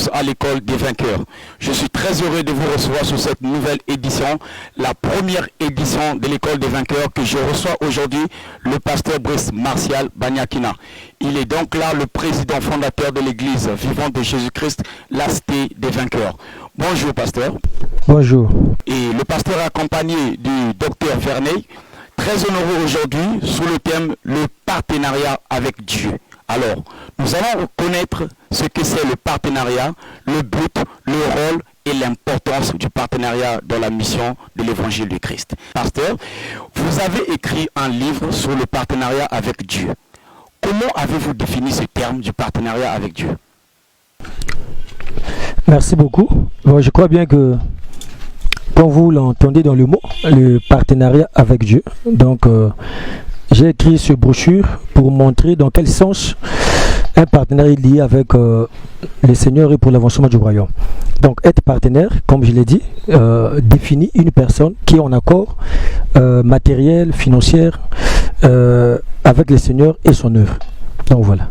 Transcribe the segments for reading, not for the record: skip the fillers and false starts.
tous à l'école des vainqueurs. Je suis très heureux de vous recevoir sur cette nouvelle édition, la première édition de l'école des vainqueurs que je reçois aujourd'hui, le pasteur Brice Martial Banyakina. Il est donc là le président fondateur de l'église vivante de Jésus-Christ, la Cité des vainqueurs. Bonjour pasteur. Bonjour. Et le pasteur est accompagné du docteur Vernet, très honoré aujourd'hui sous le thème le partenariat avec Dieu. Alors, nous allons connaître ce que c'est le partenariat, le but, le rôle et l'importance du partenariat dans la mission de l'évangile du Christ. Pasteur, vous avez écrit un livre sur le partenariat avec Dieu. Comment avez-vous défini ce terme du partenariat avec Dieu? Merci beaucoup. Bon, je crois bien que, quand vous l'entendez dans le mot, le partenariat avec Dieu, donc j'ai écrit ce brochure pour montrer dans quel sens un partenariat est lié avec le Seigneur et pour l'avancement du royaume. Donc être partenaire, comme je l'ai dit, définit une personne qui est en accord matériel, financier avec le Seigneur et son œuvre. Donc voilà.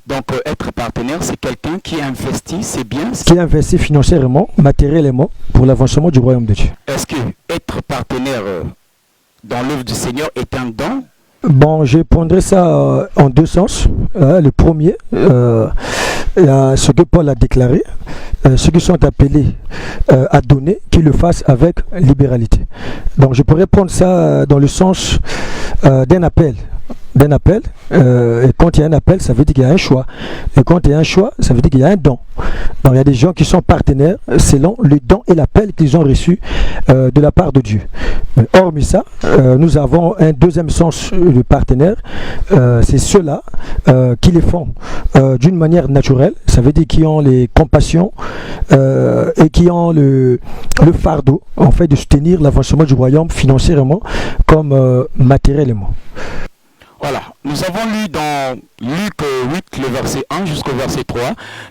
Donc être partenaire, c'est quelqu'un qui investit, c'est bien. Qui investit financièrement, matériellement pour l'avancement du royaume de Dieu. Est-ce que être partenaire dans l'œuvre du Seigneur est un don? Bon, je prendrai ça en deux sens. Le premier, ce que Paul a déclaré, ceux qui sont appelés à donner, qu'ils le fassent avec libéralité. Donc je pourrais prendre ça dans le sens d'un appel. Et quand il y a un appel, ça veut dire qu'il y a un choix. Et quand il y a un choix, ça veut dire qu'il y a un don. Donc il y a des gens qui sont partenaires selon le don et l'appel qu'ils ont reçu de la part de Dieu. Mais hormis ça, nous avons un deuxième sens de partenaire. C'est ceux-là qui les font d'une manière naturelle. Ça veut dire qu'ils ont les compassions et qui ont le fardeau en fait de soutenir l'avancement du royaume financièrement comme matériellement. Voilà, nous avons lu dans Luc 8, le verset 1 jusqu'au verset 3,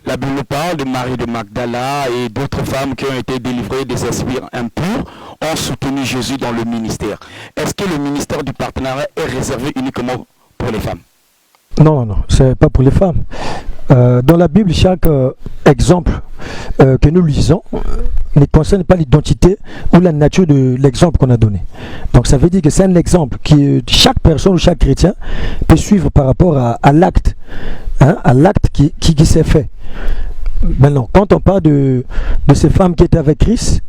la Bible parle de Marie de Magdala et d'autres femmes qui ont été délivrées des esprits impurs, ont soutenu Jésus dans le ministère. Est-ce que le ministère du partenariat est réservé uniquement pour les femmes? Non, c'est pas pour les femmes. Dans la Bible, chaque exemple que nous lisons ne concerne pas l'identité ou la nature de l'exemple qu'on a donné. Donc ça veut dire que c'est un exemple que chaque personne ou chaque chrétien peut suivre par rapport à l'acte, à l'acte qui s'est fait. Maintenant, quand on parle de ces femmes qui étaient avec Christ,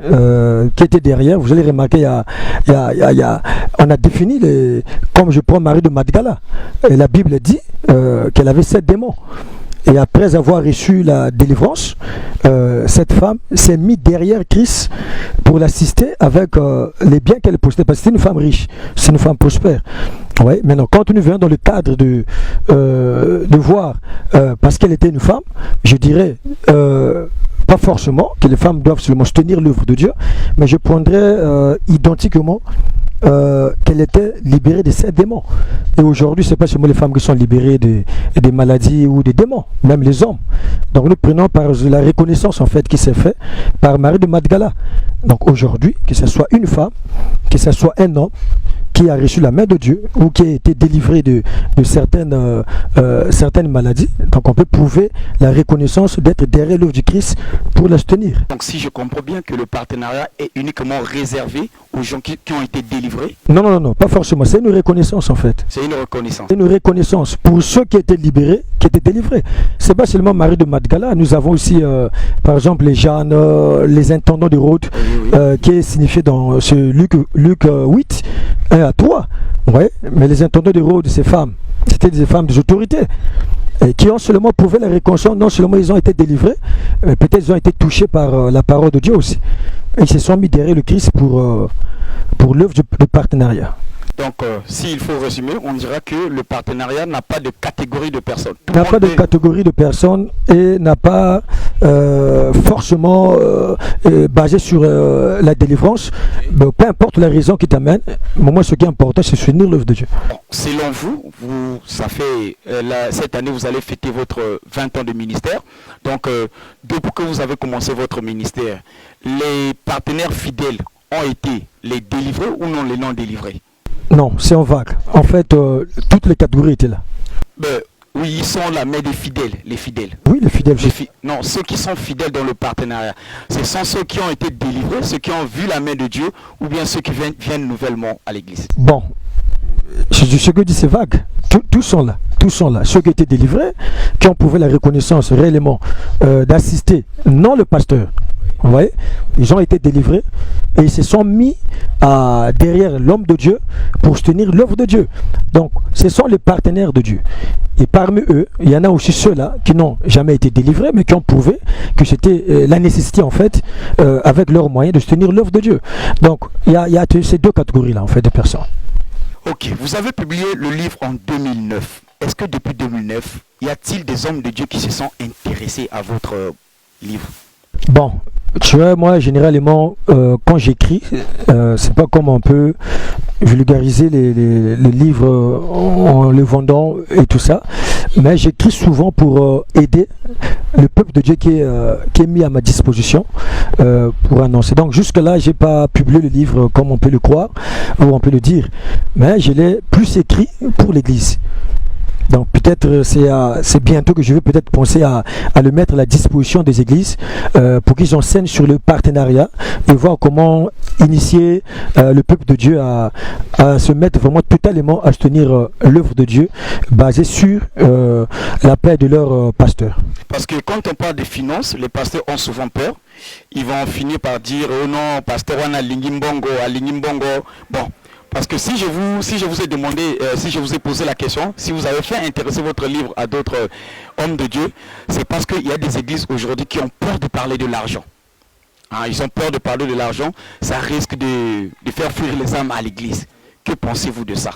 qui étaient derrière, vous allez remarquer, on a défini, comme je prends Marie de Magdala, et la Bible dit qu'elle avait 7 démons. Et après avoir reçu la délivrance, cette femme s'est mise derrière Christ pour l'assister avec les biens qu'elle possédait. Parce que c'est une femme riche, c'est une femme prospère. Ouais, maintenant, quand nous venons dans le cadre de voir, parce qu'elle était une femme, je dirais pas forcément que les femmes doivent seulement soutenir l'œuvre de Dieu, mais je prendrais identiquement qu'elle était libérée de 7 démons. Et aujourd'hui, ce n'est pas seulement les femmes qui sont libérées des maladies ou des démons, même les hommes. Donc nous prenons par la reconnaissance en fait qui s'est faite par Marie de Magdala. Donc aujourd'hui, que ce soit une femme, que ce soit un homme qui a reçu la main de Dieu ou qui a été délivré de certaines maladies, donc on peut prouver la reconnaissance d'être derrière l'œuvre du Christ pour la soutenir. Donc si je comprends bien que le partenariat est uniquement réservé aux gens qui ont été délivrés? Non, pas forcément. C'est une reconnaissance en fait. C'est une reconnaissance. C'est une reconnaissance pour ceux qui étaient libérés, qui étaient délivrés. C'est pas seulement Marie de Magdala. Nous avons aussi, par exemple, les Jeanne, les intendants de Rhodes, qui est signifié dans ce Luc 8, 1 à 3. Ouais, mais les intendants de Rhodes, ces femmes, c'était des femmes des autorités. Et qui ont seulement prouvé la reconnaissance, non seulement ils ont été délivrés, mais peut-être ils ont été touchés par la parole de Dieu aussi. Et ils se sont mis derrière le Christ pour l'œuvre de partenariat. Donc, s'il faut résumer, on dira que le partenariat n'a pas de catégorie de personnes. N'a pas de catégorie de personnes et n'a pas forcément basé sur la délivrance. Mais peu importe la raison qui t'amène, moi ce qui est important, c'est soutenir l'œuvre de Dieu. Bon, selon vous, ça fait cette année, vous allez fêter votre 20 ans de ministère. Donc, depuis que vous avez commencé votre ministère, les partenaires fidèles ont été les délivrés ou non les non délivrés? Non, c'est en vague. En fait, toutes les catégories étaient là. Mais Oui, ils sont là, mais des fidèles, les fidèles. Oui, les fidèles. Non, ceux qui sont fidèles dans le partenariat, ce sont ceux qui ont été délivrés, ceux qui ont vu la main de Dieu, ou bien ceux qui viennent nouvellement à l'église. Bon, ce que dit c'est vague. Tous sont là. Tous sont là. Ceux qui étaient délivrés, qui ont prouvé la reconnaissance réellement d'assister, non le pasteur. Vous voyez, ils ont été délivrés et ils se sont mis derrière l'homme de Dieu pour soutenir l'œuvre de Dieu. Donc, ce sont les partenaires de Dieu. Et parmi eux, il y en a aussi ceux-là qui n'ont jamais été délivrés, mais qui ont prouvé que c'était la nécessité, en fait, avec leurs moyens, de soutenir l'œuvre de Dieu. Donc, il y a ces deux catégories-là, en fait, de personnes. Ok, vous avez publié le livre en 2009. Est-ce que depuis 2009, y a-t-il des hommes de Dieu qui se sont intéressés à votre livre? Bon, tu vois, moi, généralement, quand j'écris, c'est pas comme on peut vulgariser les livres en les vendant et tout ça, mais j'écris souvent pour aider le peuple de Dieu qui est mis à ma disposition pour annoncer. Donc jusque-là, j'ai pas publié le livre comme on peut le croire ou on peut le dire, mais je l'ai plus écrit pour l'Église. Donc peut-être c'est bientôt que je vais peut-être penser à le mettre à la disposition des églises pour qu'ils enseignent sur le partenariat et voir comment initier le peuple de Dieu à se mettre vraiment totalement à soutenir l'œuvre de Dieu basée sur la paix de leur pasteur. Parce que quand on parle des finances, les pasteurs ont souvent peur. Ils vont finir par dire « Oh non, pasteur, on a Lingimbongo, à Lingimbongo. » Bon. Parce que si je vous ai demandé, si je vous ai posé la question, si vous avez fait intéresser votre livre à d'autres hommes de Dieu, c'est parce qu'il y a des églises aujourd'hui qui ont peur de parler de l'argent. Hein, ils ont peur de parler de l'argent, ça risque de faire fuir les âmes à l'église. Que pensez-vous de ça?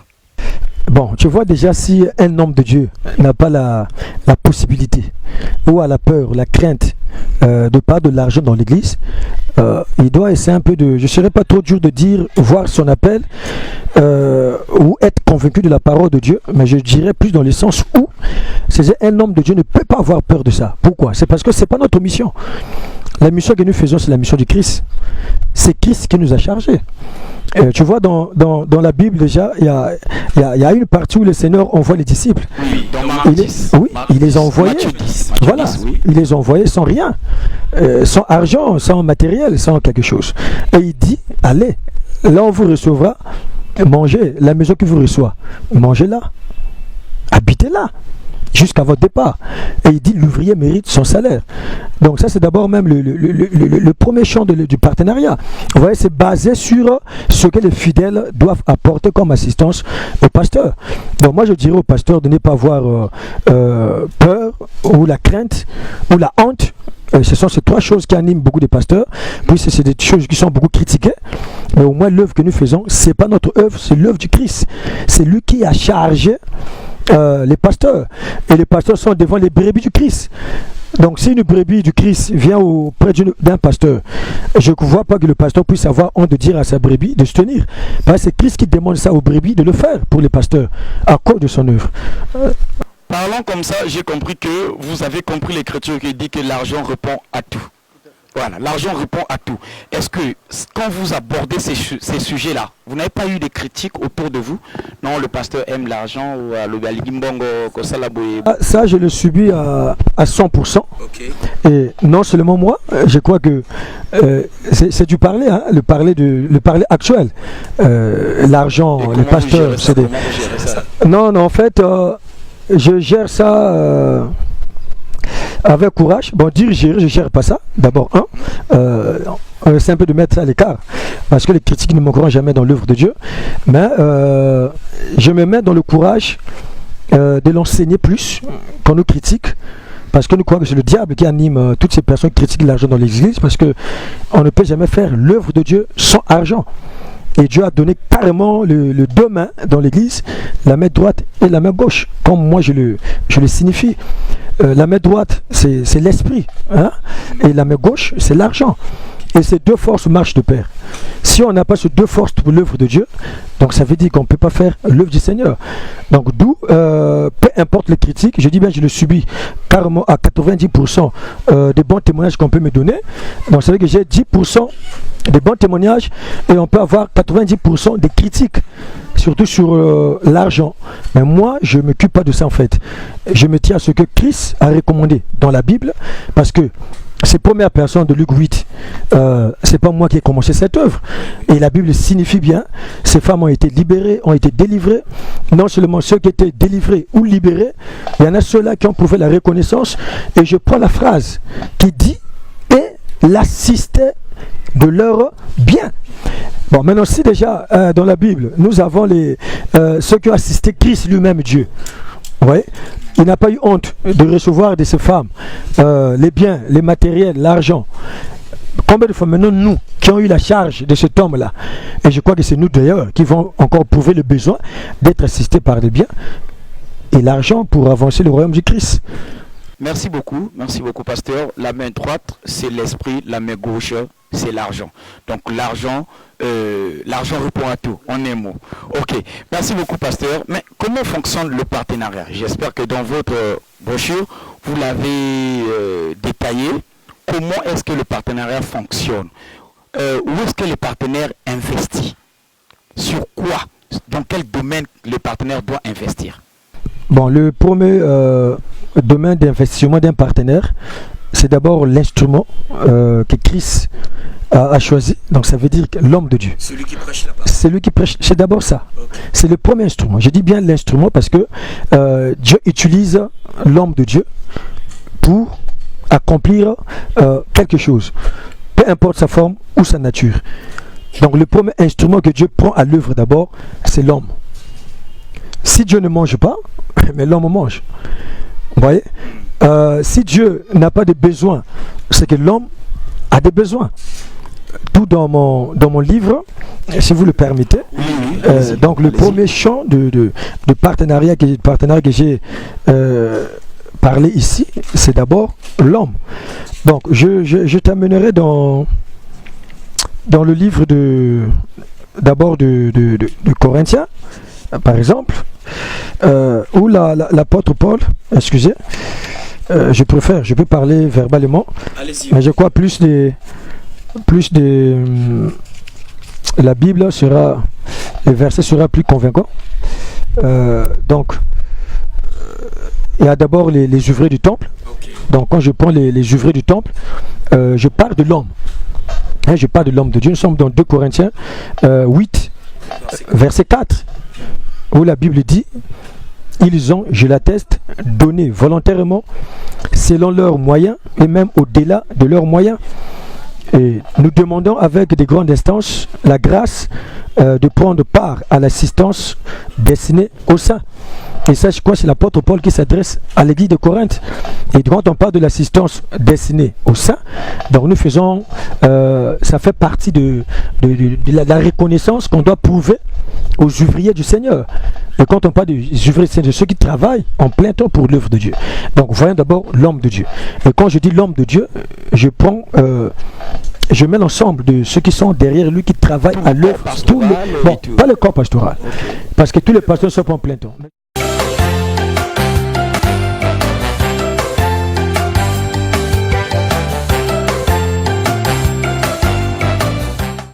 Bon, tu vois déjà, si un homme de Dieu n'a pas la possibilité ou a la peur, la crainte de parler de l'argent dans l'église, il doit essayer un peu de, je ne serais pas trop dur de dire, voir son appel ou être convaincu de la parole de Dieu, mais je dirais plus dans le sens où un homme de Dieu ne peut pas avoir peur de ça. Pourquoi? C'est parce que ce n'est pas notre mission. La mission que nous faisons, c'est la mission du Christ. C'est Christ qui nous a chargés. Tu vois, dans la Bible déjà, il y a une partie où le Seigneur envoie les disciples. Oui, dans Marc 10. Il les a envoyés. Voilà, il les a envoyés sans rien, sans argent, sans matériel, sans quelque chose. Et il dit, allez, là on vous recevra, mangez, la maison qui vous reçoit, mangez-la, habitez-la. Jusqu'à votre départ. Et il dit l'ouvrier mérite son salaire. Donc ça c'est d'abord même le premier champ du partenariat. Vous voyez, c'est basé sur ce que les fidèles doivent apporter comme assistance au pasteur. Donc moi je dirais au pasteur de ne pas avoir peur ou la crainte ou la honte. Ce sont ces trois choses qui animent beaucoup de pasteurs. Puis c'est des choses qui sont beaucoup critiquées. Mais au moins l'œuvre que nous faisons, c'est pas notre œuvre, c'est l'œuvre du Christ. C'est lui qui a chargé les pasteurs, et les pasteurs sont devant les brebis du Christ. Donc si une brebis du Christ vient auprès d'un pasteur, je ne vois pas que le pasteur puisse avoir honte de dire à sa brebis de se tenir, parce que c'est Christ qui demande ça aux brebis de le faire pour les pasteurs à cause de son œuvre. Parlant comme ça, j'ai compris que vous avez compris l'écriture qui dit que l'argent répond à tout. Voilà, l'argent répond à tout. Est-ce que quand vous abordez ces sujets-là, vous n'avez pas eu des critiques autour de vous? Non, le pasteur aime l'argent ou le Limbongo, ça, je le subis à 100%. Okay. Et non seulement moi, je crois que c'est du parler, hein, le parler actuel. L'argent, les pasteurs, c'est des... Non, en fait, je gère ça... avec courage. Bon, dire gérer, je ne gère pas ça. D'abord, c'est un peu de mettre ça à l'écart. Parce que les critiques ne manqueront jamais dans l'œuvre de Dieu. Mais je me mets dans le courage de l'enseigner plus qu'on nous critique. Parce que nous croyons que c'est le diable qui anime toutes ces personnes qui critiquent l'argent dans l'église. Parce qu'on ne peut jamais faire l'œuvre de Dieu sans argent. Et Dieu a donné carrément le deux mains dans l'église, la main droite et la main gauche, comme moi je le signifie. La main droite, c'est l'esprit, hein? Et la main gauche, c'est l'argent. Et ces deux forces marchent de pair. Si on n'a pas ces deux forces pour l'œuvre de Dieu, donc ça veut dire qu'on ne peut pas faire l'œuvre du Seigneur. Donc d'où, peu importe les critiques, je dis bien je le subis carrément à 90% des bons témoignages qu'on peut me donner. Donc ça veut dire que j'ai 10% des bons témoignages et on peut avoir 90% des critiques. surtout sur l'argent. Mais moi, je ne m'occupe pas de ça en fait. Je me tiens à ce que Christ a recommandé dans la Bible, parce que ces premières personnes de Luc 8, c'est pas moi qui ai commencé cette œuvre. Et la Bible signifie bien, ces femmes ont été libérées, ont été délivrées. Non seulement ceux qui étaient délivrés ou libérés, il y en a ceux-là qui ont prouvé la reconnaissance. Et je prends la phrase qui dit « et l'assistaient de leur bien ». Bon, maintenant, si déjà dans la Bible, nous avons ceux qui ont assisté Christ lui-même, Dieu. Ouais. Il n'a pas eu honte de recevoir de ces femmes les biens, les matériels, l'argent. Combien de fois maintenant nous qui ont eu la charge de cet homme-là, et je crois que c'est nous d'ailleurs qui vont encore prouver le besoin d'être assistés par les biens et l'argent pour avancer le royaume du Christ. Merci beaucoup, pasteur. La main droite, c'est l'esprit, la main gauche, c'est l'argent. Donc l'argent répond à tout, en un mot. Ok, merci beaucoup, pasteur. Mais comment fonctionne le partenariat? J'espère que dans votre brochure, vous l'avez détaillé. Comment est-ce que le partenariat fonctionne? Où est-ce que le partenaire investit? Sur quoi? Dans quel domaine le partenaire doit investir? Bon, le premier domaine d'investissement d'un partenaire, c'est d'abord l'instrument que Christ a choisi. Donc ça veut dire que l'homme de Dieu. Celui qui prêche la parole. Celui qui prêche, c'est d'abord ça. Okay. C'est le premier instrument. Je dis bien l'instrument parce que Dieu utilise l'homme de Dieu pour accomplir quelque chose. Peu importe sa forme ou sa nature. Donc le premier instrument que Dieu prend à l'œuvre d'abord, c'est l'homme. Si Dieu ne mange pas, mais l'homme mange. Vous voyez? Si Dieu n'a pas de besoin, c'est que l'homme a des besoins. Tout dans mon livre, si vous le permettez. Donc le premier champ de partenariat que j'ai parlé ici, c'est d'abord l'homme. Donc je t'amènerai dans le livre d'abord de Corinthiens, par exemple, où l'apôtre Paul, excusez, je peux parler verbalement, mais je crois plus la Bible sera, le verset sera plus convaincant. Donc, il y a d'abord les ouvriers du temple. Okay. Donc, quand je prends les ouvriers du temple, je parle de l'homme. Hein, je parle de l'homme de Dieu. Nous sommes dans 2 Corinthiens 8, verset 4, où la Bible dit: ils ont, je l'atteste, donné volontairement, selon leurs moyens, et même au-delà de leurs moyens. Et nous demandons avec des grandes instances la grâce de prendre part à l'assistance destinée aux saints. Et ça, je crois, c'est l'apôtre Paul qui s'adresse à l'église de Corinthe. Et quand on parle de l'assistance destinée aux saints, donc nous faisons, ça fait partie de la reconnaissance qu'on doit prouver aux ouvriers du Seigneur. Et quand on parle des ouvriers, c'est de ceux qui travaillent en plein temps pour l'œuvre de Dieu. Donc voyons d'abord l'homme de Dieu. Et quand je dis l'homme de Dieu, je mets l'ensemble de ceux qui sont derrière lui, qui travaillent à l'œuvre. Bon, pas le corps pastoral, okay. Parce que tous les pasteurs ne sont pas en plein temps.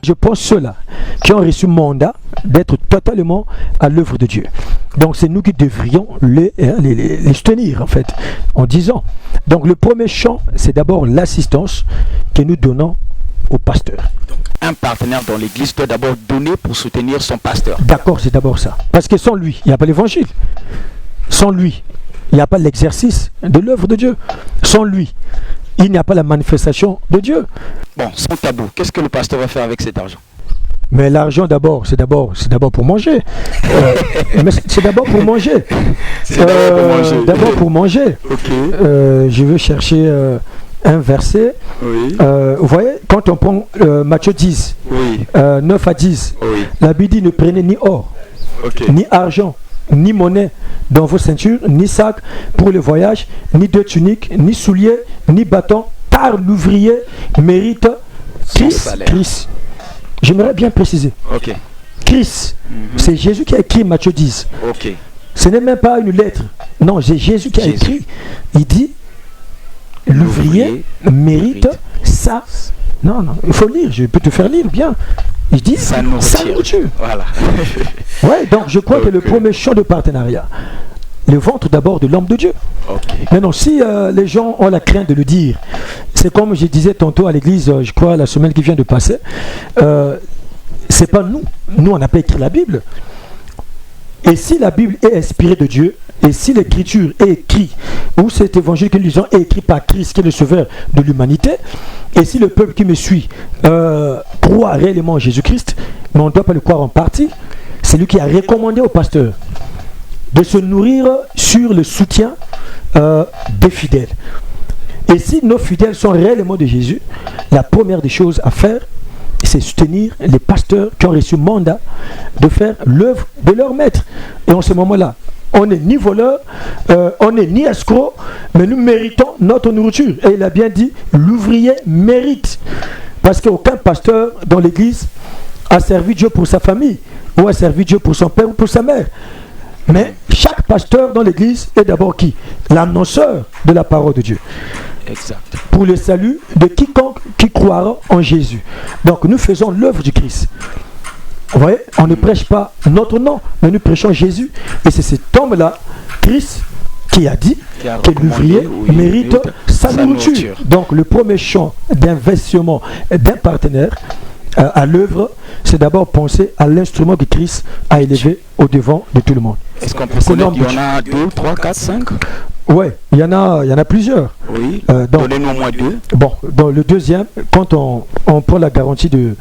Je pense ceux-là qui ont reçu mandat d'être totalement à l'œuvre de Dieu. Donc c'est nous qui devrions les tenir en fait, en disant. Donc le premier champ, c'est d'abord l'assistance que nous donnons au pasteur. Donc un partenaire dans l'église doit d'abord donner pour soutenir son pasteur. D'accord, c'est d'abord ça. Parce que sans lui, il n'y a pas l'évangile. Sans lui, il n'y a pas l'exercice de l'œuvre de Dieu. Sans lui, il n'y a pas la manifestation de Dieu. Bon, sans tabou, qu'est-ce que le pasteur va faire avec cet argent? Mais l'argent d'abord, c'est d'abord pour manger. Mais c'est d'abord pour manger. D'abord pour manger. Okay. Je veux chercher un verset. Oui. Vous voyez, quand on prend Matthieu 10, oui. 9 à 10, oui. La Bible dit: ne prenez ni or, okay. Ni argent, ni monnaie dans vos ceintures, ni sac pour le voyage, ni deux tuniques, ni souliers, ni bâton, car l'ouvrier mérite Christ. J'aimerais bien préciser. Okay. Christ, c'est Jésus qui a écrit Matthieu 10. Okay. Ce n'est même pas une lettre. Non, c'est Jésus qui a écrit. Il dit: l'ouvrier mérite ça. Non, il faut lire. Je peux te faire lire bien. Il dit sa sa nourriture. Voilà. Ouais, donc je crois que le premier champ de partenariat, le ventre d'abord de l'homme de Dieu. Okay. Maintenant, si les gens ont la crainte de le dire, c'est comme je disais tantôt à l'église, je crois la semaine qui vient de passer, c'est pas nous. Nous, on n'a pas écrit la Bible. Et si la Bible est inspirée de Dieu, et si l'écriture est écrite, ou cet évangile que nous lisons est écrit par Christ, qui est le sauveur de l'humanité, et si le peuple qui me suit croit réellement en Jésus-Christ, mais on ne doit pas le croire en partie, c'est lui qui a recommandé au pasteur de se nourrir sur le soutien des fidèles. Et si nos fidèles sont réellement de Jésus, la première des choses à faire, c'est soutenir les pasteurs qui ont reçu mandat de faire l'œuvre de leur maître. Et en ce moment-là, on n'est ni voleur, on n'est ni escroc, mais nous méritons notre nourriture. Et il a bien dit, l'ouvrier mérite. Parce qu'aucun pasteur dans l'église a servi Dieu pour sa famille, ou a servi Dieu pour son père ou pour sa mère. Mais chaque pasteur dans l'église est d'abord qui? L'annonceur de la parole de Dieu. Exact. Pour le salut de quiconque qui croira en Jésus. Donc nous faisons l'œuvre du Christ. Vous voyez, on ne prêche pas notre nom, mais nous prêchons Jésus. Et c'est cet homme-là, Christ, qui a dit que l'ouvrier mérite sa nourriture. Donc le premier champ d'investissement d'un partenaire à l'œuvre, c'est d'abord penser à l'instrument que Christ a élevé au devant de tout le monde. Est-ce qu'on peut connaître qu'il y en a 2, 3, 4, 5? Oui, il y en a plusieurs. Oui, donnez-nous au moins 2. Bon, dans le deuxième, quand on prend la garantie de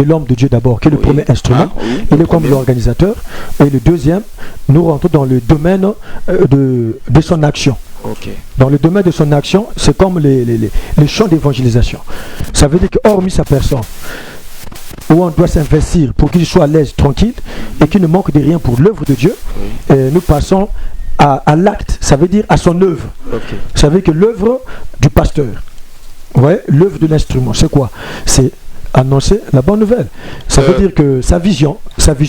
l'homme de Dieu d'abord, qui est le premier instrument, il est comme l'organisateur. Et le deuxième, nous rentrons dans le domaine de son action. Okay. Dans le domaine de son action, c'est comme les champs d'évangélisation. Ça veut dire que hormis sa personne, où on doit s'investir pour qu'il soit à l'aise, tranquille, et qu'il ne manque de rien pour l'œuvre de Dieu, nous passons à l'acte, ça veut dire à son œuvre. Okay. Ça veut dire que l'œuvre du pasteur, ouais, l'œuvre de l'instrument, c'est quoi? C'est annoncer la bonne nouvelle. Ça veut dire que sa vision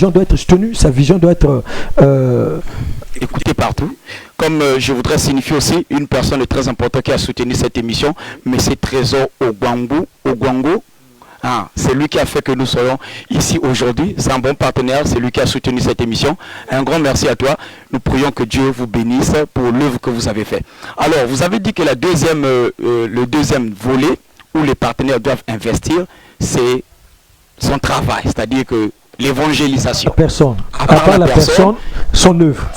doit être soutenue, sa vision doit être écoutée partout. Comme je voudrais signifier aussi une personne très importante qui a soutenu cette émission, M. Trésor Ogwango. C'est lui qui a fait que nous soyons ici aujourd'hui. C'est un bon partenaire, c'est lui qui a soutenu cette émission. Un grand merci à toi. Nous prions que Dieu vous bénisse pour l'œuvre que vous avez faite. Alors, vous avez dit que le deuxième volet où les partenaires doivent investir, c'est son travail, c'est-à-dire que l'évangélisation. À part la personne, son œuvre.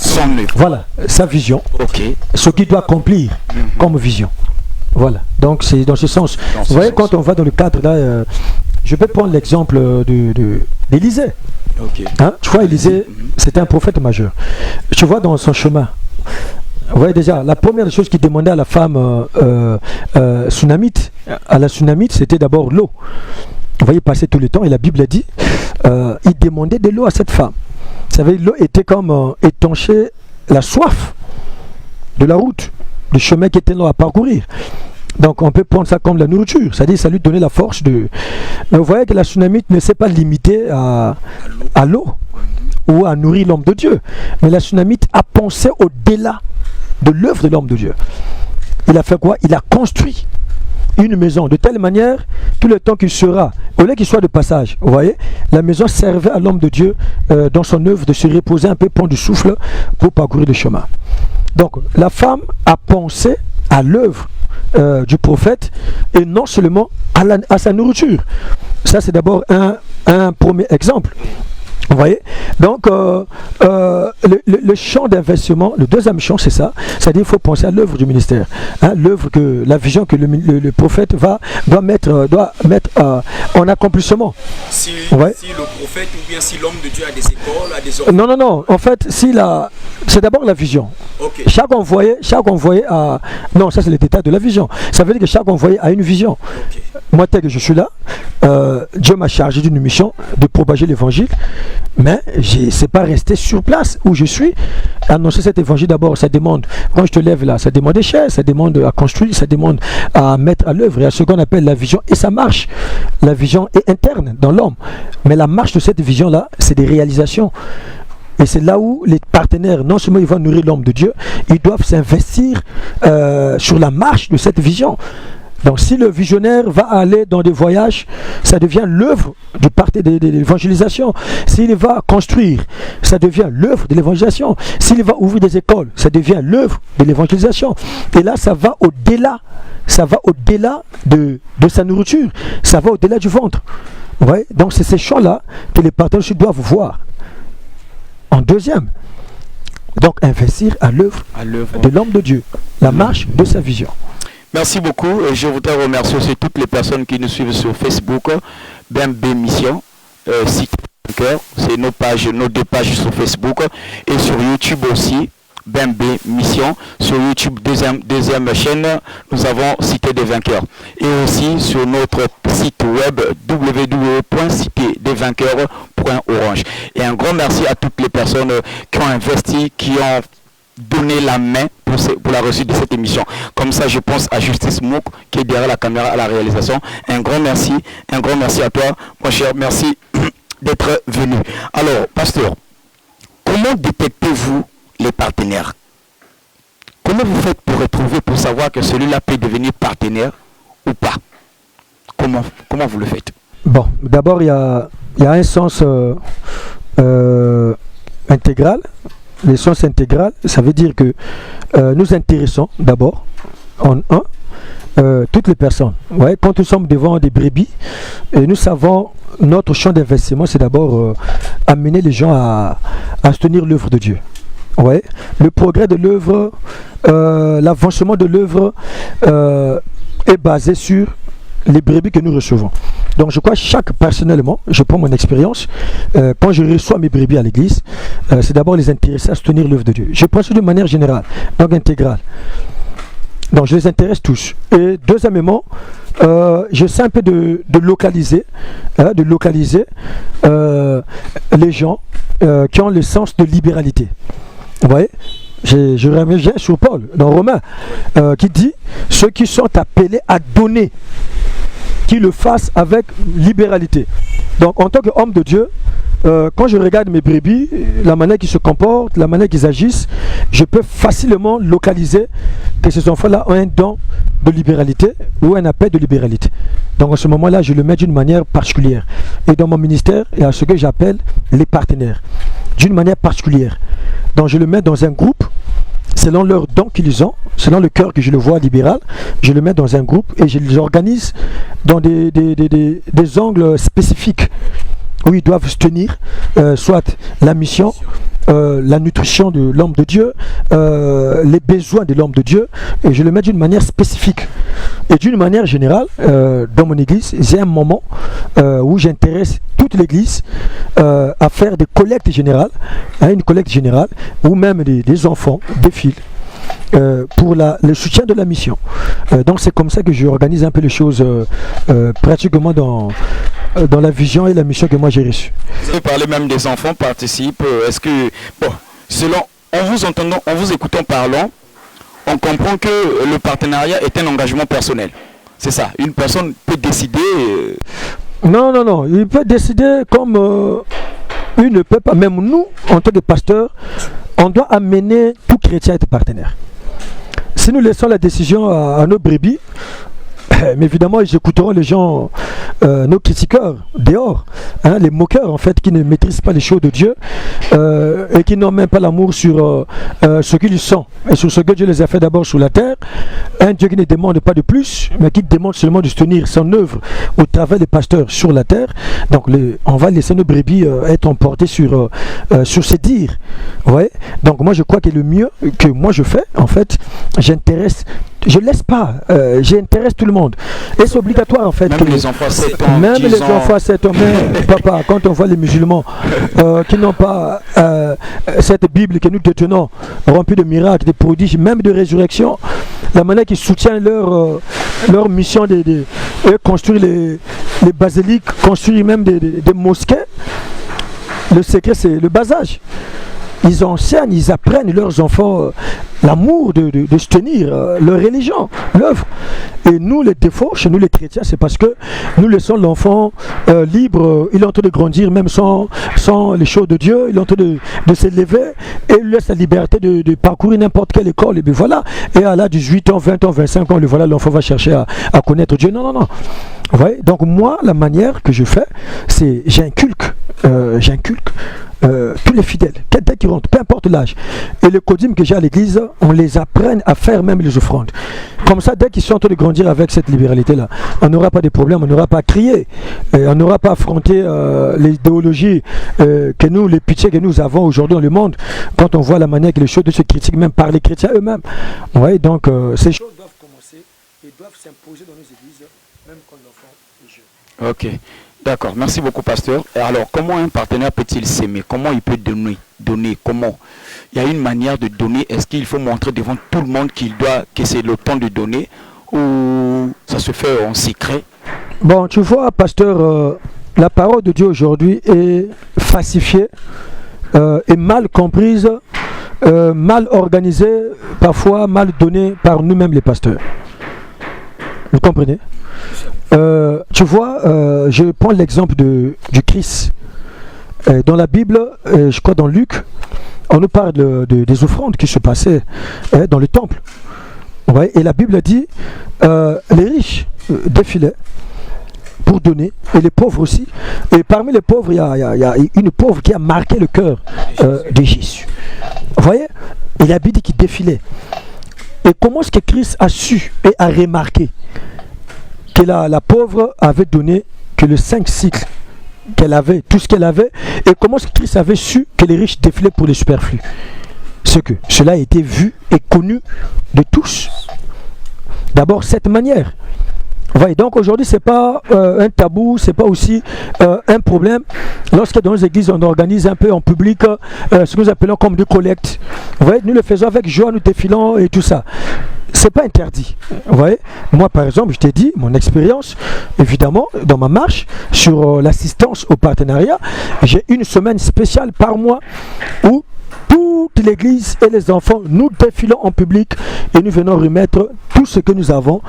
Voilà, sa vision. Okay. Ce qu'il doit accomplir comme vision. Voilà, donc c'est dans ce sens. Vous voyez, quand on va dans le cadre là, je vais prendre l'exemple d'Élisée. Okay. Tu vois, Élisée, c'était un prophète majeur. Tu vois, dans son chemin, vous voyez déjà, la première chose qu'il demandait à la femme sunamite, c'était d'abord l'eau. Vous voyez, passer tout le temps, et la Bible a dit, il demandait de l'eau à cette femme. Vous savez, l'eau était comme étancher la soif de la route, le chemin qui était long à parcourir. Donc on peut prendre ça comme la nourriture, c'est-à-dire ça lui donnait la force de... Mais vous voyez que la sunamite ne s'est pas limitée à l'eau ou à nourrir l'homme de Dieu. Mais la sunamite a pensé au-delà de l'œuvre de l'homme de Dieu. Il a fait quoi? Il a construit une maison de telle manière que le temps qu'il sera, au lieu qu'il soit de passage, vous voyez, la maison servait à l'homme de Dieu dans son œuvre de se reposer un peu, prendre du souffle pour parcourir le chemin. Donc la femme a pensé à l'œuvre du prophète et non seulement à sa nourriture. Ça c'est d'abord un premier exemple. Vous voyez, donc le champ d'investissement, le deuxième champ, c'est ça. C'est-à-dire qu'il faut penser à l'œuvre du ministère, l'œuvre la vision que le prophète doit mettre en accomplissement. Si le prophète ou bien si l'homme de Dieu a des écoles, a des ordres. Non. En fait, c'est d'abord la vision. Okay. Chaque envoyé a... Non, ça c'est le détail de la vision. Ça veut dire que chaque envoyé a une vision. Okay. Moi, tel que je suis là, Dieu m'a chargé d'une mission de propager l'évangile. Mais je ne sais pas rester sur place où je suis. Annoncer cet évangile d'abord, ça demande, quand je te lève là, ça demande des chaises, ça demande à construire, ça demande à mettre à l'œuvre. Il y a ce qu'on appelle la vision et ça marche. La vision est interne dans l'homme. Mais la marche de cette vision-là, c'est des réalisations. Et c'est là où les partenaires, non seulement ils vont nourrir l'homme de Dieu, ils doivent s'investir sur la marche de cette vision. Donc si le visionnaire va aller dans des voyages, ça devient l'œuvre du parti de l'évangélisation. S'il va construire, ça devient l'œuvre de l'évangélisation. S'il va ouvrir des écoles, ça devient l'œuvre de l'évangélisation. Et là, ça va au-delà. Ça va au-delà de sa nourriture. Ça va au-delà du ventre. Ouais? Donc c'est ces champs-là que les partenaires aussi doivent voir. En deuxième, donc investir à l'œuvre de l'homme de Dieu, la marche de sa vision. Merci beaucoup. Je voudrais remercier aussi toutes les personnes qui nous suivent sur Facebook, BMB Mission, Cité des Vainqueurs, c'est nos deux pages sur Facebook, et sur YouTube aussi, BMB Mission. Sur YouTube, deuxième chaîne, nous avons Cité des Vainqueurs. Et aussi sur notre site web www.citedesvainqueurs.orange. Et un grand merci à toutes les personnes qui ont investi, qui ont donner la main pour la réussite de cette émission. Comme ça, je pense à Justice Mouk qui est derrière la caméra à la réalisation. Un grand merci à toi, mon cher. Merci d'être venu. Alors, pasteur, comment détectez-vous les partenaires? Comment vous faites pour retrouver, pour savoir que celui-là peut devenir partenaire ou pas? Comment vous le faites? Bon, d'abord, il y a un sens intégral. Le sens intégral, ça veut dire que nous intéressons d'abord toutes les personnes. Ouais, quand nous sommes devant des brebis, et nous savons notre champ d'investissement, c'est d'abord amener les gens à soutenir l'œuvre de Dieu. Ouais. Le progrès de l'œuvre, l'avancement de l'œuvre est basé sur les brebis que nous recevons. Donc je crois personnellement, je prends mon expérience, quand je reçois mes brebis à l'église, c'est d'abord les intéresser à soutenir l'œuvre de Dieu. Je pense de manière générale, donc intégrale. Donc je les intéresse tous. Et deuxièmement, j'essaie un peu de localiser les gens qui ont le sens de libéralité. Vous voyez? Je reviens sur Paul, dans Romains, qui dit « Ceux qui sont appelés à donner, qui le fassent avec libéralité. » Donc en tant qu'homme de Dieu, quand je regarde mes brebis, la manière qu'ils se comportent, la manière qu'ils agissent, je peux facilement localiser que ces enfants-là ont un don de libéralité ou un appel de libéralité. Donc en ce moment-là, je le mets d'une manière particulière. Et dans mon ministère, il y a ce que j'appelle les partenaires, d'une manière particulière. Donc je le mets dans un groupe, selon leurs dons qu'ils ont, selon le cœur que je le vois libéral, je le mets dans un groupe et je les organise dans des angles spécifiques où ils doivent se tenir, soit la mission, la nutrition de l'homme de Dieu, les besoins de l'homme de Dieu, et je le mets d'une manière spécifique. Et d'une manière générale, dans mon église, j'ai un moment où j'intéresse toute l'église à faire des collectes générales, une collecte générale, où même des enfants défilent pour le soutien de la mission. Donc c'est comme ça que j'organise un peu les choses pratiquement dans la vision et la mission que moi j'ai reçue. Vous avez parlé même des enfants participent. Est-ce que, bon, en vous entendant, en vous écoutant parlant, on comprend que le partenariat est un engagement personnel. C'est ça, une personne peut décider... Non, il peut décider comme il ne peut pas. Même nous, en tant que pasteurs, on doit amener tout chrétien à être partenaire. Si nous laissons la décision à nos brebis, mais évidemment ils écouteront les gens, nos critiqueurs dehors, les moqueurs en fait, qui ne maîtrisent pas les choses de Dieu et qui n'ont même pas l'amour sur ce qu'ils sont et sur ce que Dieu les a fait d'abord sur la terre. Un Dieu qui ne demande pas de plus, mais qui demande seulement de soutenir son œuvre au travers des pasteurs sur la terre. Donc on va laisser nos brebis être emportés sur ces dires. Ouais. Donc moi je crois que le mieux que moi je fais, en fait, je laisse pas, j'intéresse tout le monde. Et c'est obligatoire en fait. Même les enfants à 7 ans. Même les enfants à 7 ans. Mais papa, quand on voit les musulmans qui n'ont pas cette Bible que nous détenons, remplie de miracles, de prodiges, même de résurrection, la manière qu'ils soutiennent leur mission de construire les basiliques, construire même des mosquées, le secret c'est le bas âge. Ils enseignent, ils apprennent leurs enfants l'amour de soutenir leur religion, l'œuvre. Et nous, les défauts, chez nous les chrétiens, c'est parce que nous laissons l'enfant libre, il est en train de grandir même sans les choses de Dieu, il est en train de s'élever et il laisse la liberté de parcourir n'importe quelle école. Et bien voilà, et à l'âge de 18 ans, 20 ans, 25 ans, le voilà, l'enfant va chercher à connaître Dieu. Non, non, non. Vous voyez? Donc moi, la manière que je fais, c'est j'inculque tous les fidèles, quelqu'un qui rentre, peu importe l'âge. Et le codime que j'ai à l'église, on les apprenne à faire même les offrandes. Comme ça, dès qu'ils sont en train de grandir avec cette libéralité-là, on n'aura pas de problème, on n'aura pas à crier, et on n'aura pas à affronter l'idéologie que nous, les pitiés que nous avons aujourd'hui dans le monde, quand on voit la manière que les choses se critiquent, même par les chrétiens eux-mêmes. Ouais, donc ces choses doivent commencer et doivent s'imposer dans nos églises, même quand l'enfant est jeune. Ok. D'accord, merci beaucoup pasteur. Et alors, comment un partenaire peut-il s'aimer? Comment il peut donner? Comment? Il y a une manière de donner. Est-ce qu'il faut montrer devant tout le monde que c'est le temps de donner, ou ça se fait en secret? Bon, tu vois, pasteur, la parole de Dieu aujourd'hui est falsifiée, est mal comprise, mal organisée, parfois mal donnée par nous-mêmes les pasteurs. Vous comprenez? Tu vois, je prends l'exemple du Christ. Dans la Bible, je crois dans Luc, on nous parle des offrandes qui se passaient dans le temple. Ouais, et la Bible dit, les riches défilaient pour donner, et les pauvres aussi. Et parmi les pauvres, il y a une pauvre qui a marqué le cœur de Jésus. Vous voyez? Et la Bible dit qu'il défilait. Et comment est-ce que Christ a su et a remarqué que la pauvre avait donné que le 5 cycles qu'elle avait, tout ce qu'elle avait, et comment est-ce que Christ avait su que les riches défilaient pour les superflus? C'est que cela a été vu et connu de tous. D'abord, cette manière. Ouais, donc aujourd'hui, ce n'est pas un tabou, ce n'est pas aussi un problème. Lorsque dans les églises, on organise un peu en public ce que nous appelons comme des collectes. Vous voyez, nous le faisons avec joie, nous défilons et tout ça. C'est pas interdit. Vous voyez, moi par exemple, je t'ai dit mon expérience, évidemment, dans ma marche sur l'assistance au partenariat, j'ai une semaine spéciale par mois où toute l'église et les enfants, nous défilons en public et nous venons remettre tout ce que nous avons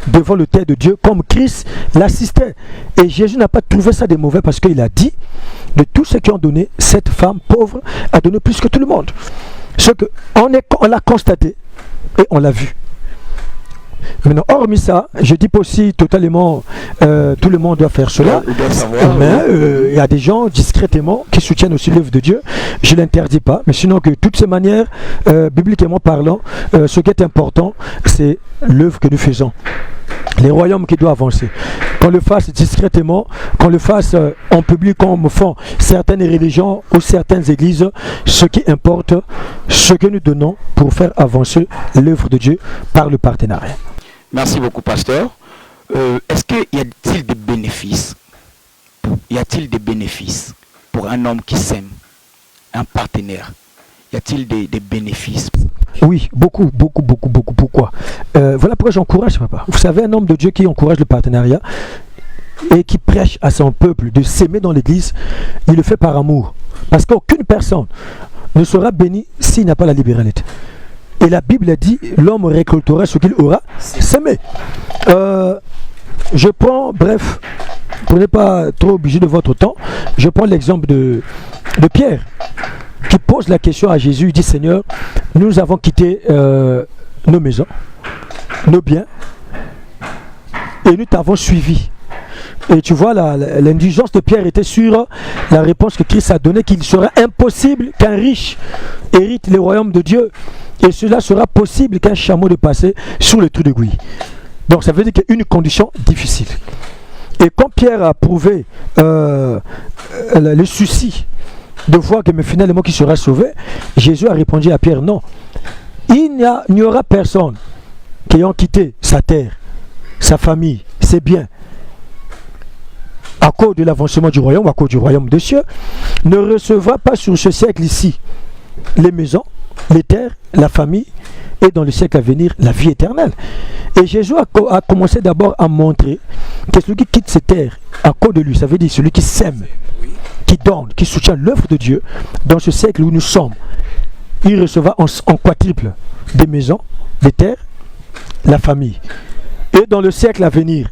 devant le terre de Dieu, comme Christ l'assistait. Et Jésus n'a pas trouvé ça de mauvais parce qu'il a dit, de tous ceux qui ont donné, cette femme pauvre a donné plus que tout le monde. Ce qu'on l'a constaté et on l'a vu. Maintenant, hormis ça, je dis pas aussi totalement tout le monde doit faire cela, mais il y a des gens discrètement qui soutiennent aussi l'œuvre de Dieu. Je ne l'interdis pas, mais sinon que toutes ces manières, bibliquement parlant, ce qui est important, c'est l'œuvre que nous faisons. Les royaumes qui doivent avancer. Qu'on le fasse discrètement, qu'on le fasse en public, comme font certaines religions ou certaines églises, ce qui importe, ce que nous donnons pour faire avancer l'œuvre de Dieu par le partenariat. Merci beaucoup, pasteur. Est-ce qu'il y a-t-il des bénéfices? Y a-t-il des bénéfices pour un homme qui s'aime, un partenaire? Y a-t-il des bénéfices? Oui, beaucoup. Pourquoi? Voilà pourquoi j'encourage, papa. Vous savez, un homme de Dieu qui encourage le partenariat et qui prêche à son peuple de s'aimer dans l'église, il le fait par amour. Parce qu'aucune personne ne sera bénie s'il n'a pas la libéralité. Et la Bible dit, l'homme récoltera ce qu'il aura semé. Je prends, bref, pour ne pas trop obliger de votre temps, je prends l'exemple de Pierre, qui pose la question à Jésus, il dit, Seigneur, nous avons quitté nos maisons, nos biens, et nous t'avons suivi. Et tu vois, l'indulgence de Pierre était sur la réponse que Christ a donnée, qu'il sera impossible qu'un riche hérite le royaume de Dieu. Et cela sera possible qu'un chameau de passer sur le trou de Gouy. Donc ça veut dire qu'il y a une condition difficile. Et quand Pierre a prouvé le souci de voir que mais finalement qui sera sauvé, Jésus a répondu à Pierre, non. Il n'y aura personne qui ayant quitté sa terre, sa famille, ses biens, à cause de l'avancement du royaume, à cause du royaume des cieux, ne recevra pas sur ce siècle ici les maisons, les terres, la famille, et dans le siècle à venir, la vie éternelle. Et Jésus a commencé d'abord à montrer que celui qui quitte ses terres à cause de lui, ça veut dire celui qui sème, qui donne, qui soutient l'œuvre de Dieu dans ce siècle où nous sommes, il recevra en quadruple des maisons, des terres, la famille. Et dans le siècle à venir,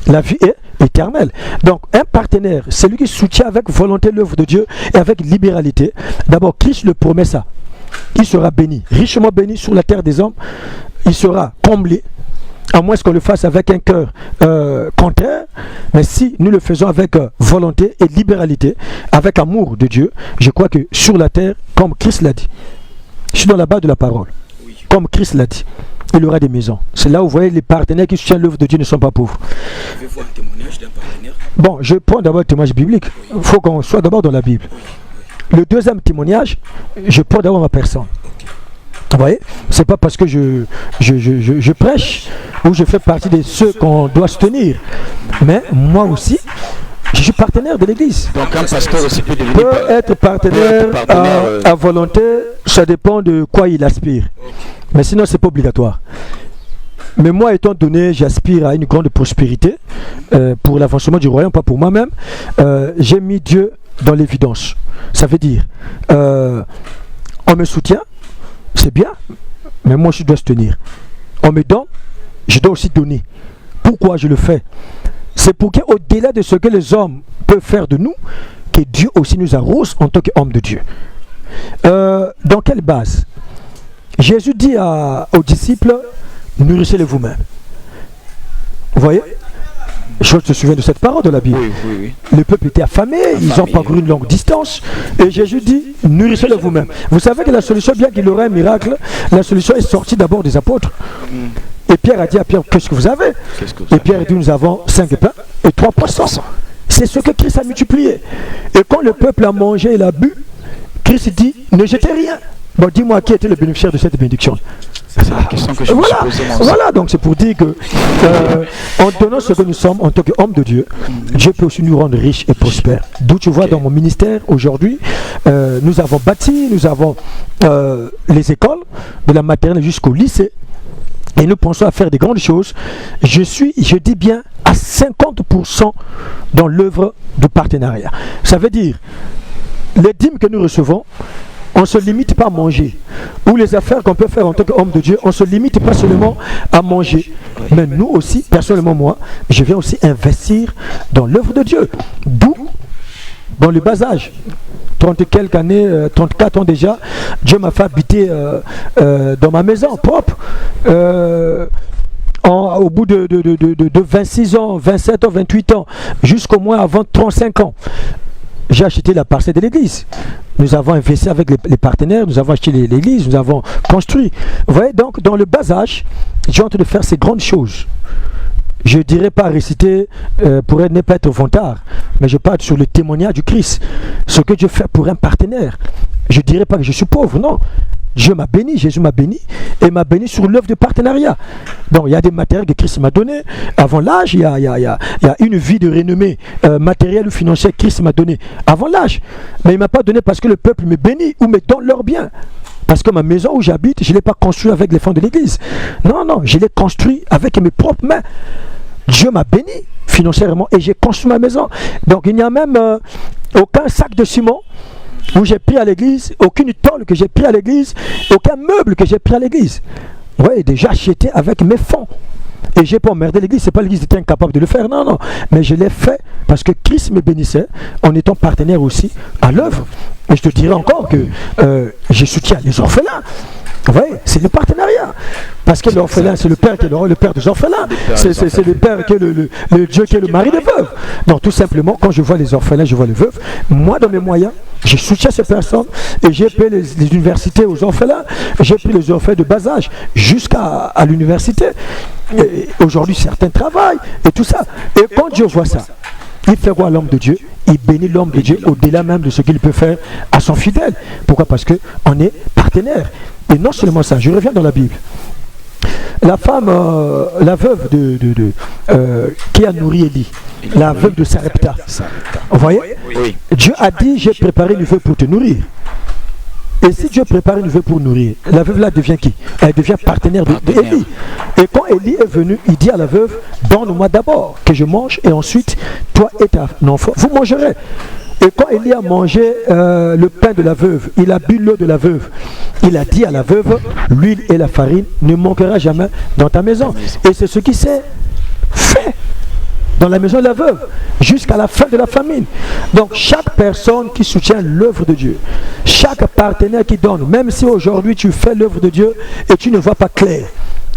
la vie est éternelle. Donc un partenaire, c'est lui qui soutient avec volonté l'œuvre de Dieu et avec libéralité. D'abord, Christ le promet ça. Il sera béni, richement béni sur la terre des hommes. Il sera comblé, à moins qu'on le fasse avec un cœur contraire. Mais si nous le faisons avec volonté et libéralité, avec amour de Dieu, je crois que sur la terre, comme Christ l'a dit, je suis dans la base de la parole, comme Christ l'a dit, il aura des maisons. C'est là où vous voyez les partenaires qui soutiennent l'œuvre de Dieu ne sont pas pauvres. Avez-vous un témoignage d'un partenaire? Bon, je prends d'abord le témoignage biblique. Il faut qu'on soit d'abord dans la Bible. Le deuxième témoignage, je prends d'abord ma personne. Vous voyez, c'est pas parce que je prêche ou je fais partie de ceux qu'on doit soutenir, mais moi aussi, je suis partenaire de l'église. Donc un pasteur aussi peut devenir être partenaire à volonté, ça dépend de quoi il aspire. Mais sinon, c'est pas obligatoire. Mais moi, étant donné, j'aspire à une grande prospérité pour l'avancement du royaume, pas pour moi-même. J'ai mis Dieu dans l'évidence. Ça veut dire, on me soutient, c'est bien, mais moi je dois soutenir. On me donne, je dois aussi donner. Pourquoi je le fais? C'est pour qu'au-delà de ce que les hommes peuvent faire de nous, que Dieu aussi nous arrose en tant qu'homme de Dieu. Dans quelle base? Jésus dit aux disciples, nourrissez-les vous-même. Vous voyez? Je te souviens de cette parole de la Bible. Oui. Le peuple était affamé, ils ont parcouru une longue distance. Et Jésus dit, nourrissez-le vous-même. Vous savez que la solution, bien qu'il aurait un miracle, la solution est sortie d'abord des apôtres. Et Pierre a dit à Pierre, qu'est-ce que vous avez? Et Pierre a dit, nous avons 5 pains et 3 poissons. C'est ce que Christ a multiplié. Et quand le peuple a mangé et l'a bu, Christ dit, ne jetez rien. Bon, dis-moi qui était le bénéficiaire de cette bénédiction? C'est la question que je me suis posée. Voilà, donc c'est pour dire que en donnant ce que nous sommes en tant qu'hommes de Dieu, Dieu peut aussi nous rendre riches et prospères. D'où tu vois dans mon ministère aujourd'hui, nous avons bâti, nous avons les écoles, de la maternelle jusqu'au lycée, et nous pensons à faire des grandes choses. Je dis bien, à 50% dans l'œuvre de partenariat. Ça veut dire, les dîmes que nous recevons, on ne se limite pas à manger. Ou les affaires qu'on peut faire en tant qu'homme de Dieu, on ne se limite pas seulement à manger. Mais nous aussi, personnellement moi, je viens aussi investir dans l'œuvre de Dieu. D'où, dans le bas âge, 30 et quelques années, 34 ans déjà, Dieu m'a fait habiter dans ma maison propre. Au bout de 26 ans, 27 ans, 28 ans, jusqu'au moins avant 35 ans. J'ai acheté la parcelle de l'église. Nous avons investi avec les partenaires, nous avons acheté l'église, nous avons construit. Vous voyez, donc dans le bas âge, j'ai en train de faire ces grandes choses. Je ne dirais pas réciter pour ne pas être vantard, mais je parle sur le témoignage du Christ. Ce que Dieu fait pour un partenaire. Je ne dirais pas que je suis pauvre, non. Dieu m'a béni, Jésus m'a béni, et m'a béni sur l'œuvre de partenariat. Donc il y a des matériels que Christ m'a donné. Avant l'âge, il y a une vie de renommée matérielle ou financière que Christ m'a donné avant l'âge. Mais il ne m'a pas donné parce que le peuple me bénit ou me donne leur bien. Parce que ma maison où j'habite, je ne l'ai pas construite avec les fonds de l'église. Non, je l'ai construit avec mes propres mains. Dieu m'a béni financièrement et j'ai construit ma maison. Donc il n'y a même aucun sac de ciment où j'ai pris à l'église, aucune tôle que j'ai pris à l'église, aucun meuble que j'ai pris à l'église. Oui, déjà acheté avec mes fonds. Et j'ai pas emmerdé l'église, c'est pas l'église qui était incapable de le faire, non. Mais je l'ai fait parce que Christ me bénissait en étant partenaire aussi à l'œuvre. Et je te dirais encore que je soutiens les orphelins. Vous voyez, c'est le partenariat. Parce que l'orphelin, c'est le père qui est le père des orphelins. C'est le père qui est le Dieu qui est le mari des veuves. Donc tout simplement, quand je vois les orphelins, je vois les veuves. Moi, dans mes moyens, je soutiens ces personnes et j'ai payé les universités aux orphelins. J'ai pris les orphelins de bas âge jusqu'à l'université. Aujourd'hui, certains travaillent et tout ça. Et quand Dieu voit ça, il fait quoi à l'homme de Dieu? Il bénit l'homme de Dieu au-delà même de ce qu'il peut faire à son fidèle. Pourquoi? Parce qu'on est partenaire. Et non seulement ça, je reviens dans la Bible. La femme, la veuve qui a nourri Élie, la veuve de Sarepta. Vous voyez? Oui. Dieu a dit, j'ai préparé une veuve pour te nourrir. Et si Dieu prépare une veuve pour nourrir, la veuve là devient qui? Elle devient partenaire d'Élie. Et quand Élie est venu, il dit à la veuve, donne-moi d'abord que je mange et ensuite, toi et ta enfant, vous mangerez. Et quand Élie a mangé le pain de la veuve, il a bu l'eau de la veuve, il a dit à la veuve, l'huile et la farine ne manquera jamais dans ta maison. Et c'est ce qui s'est fait dans la maison de la veuve, jusqu'à la fin de la famine. Donc chaque personne qui soutient l'œuvre de Dieu, chaque partenaire qui donne, même si aujourd'hui tu fais l'œuvre de Dieu et tu ne vois pas clair,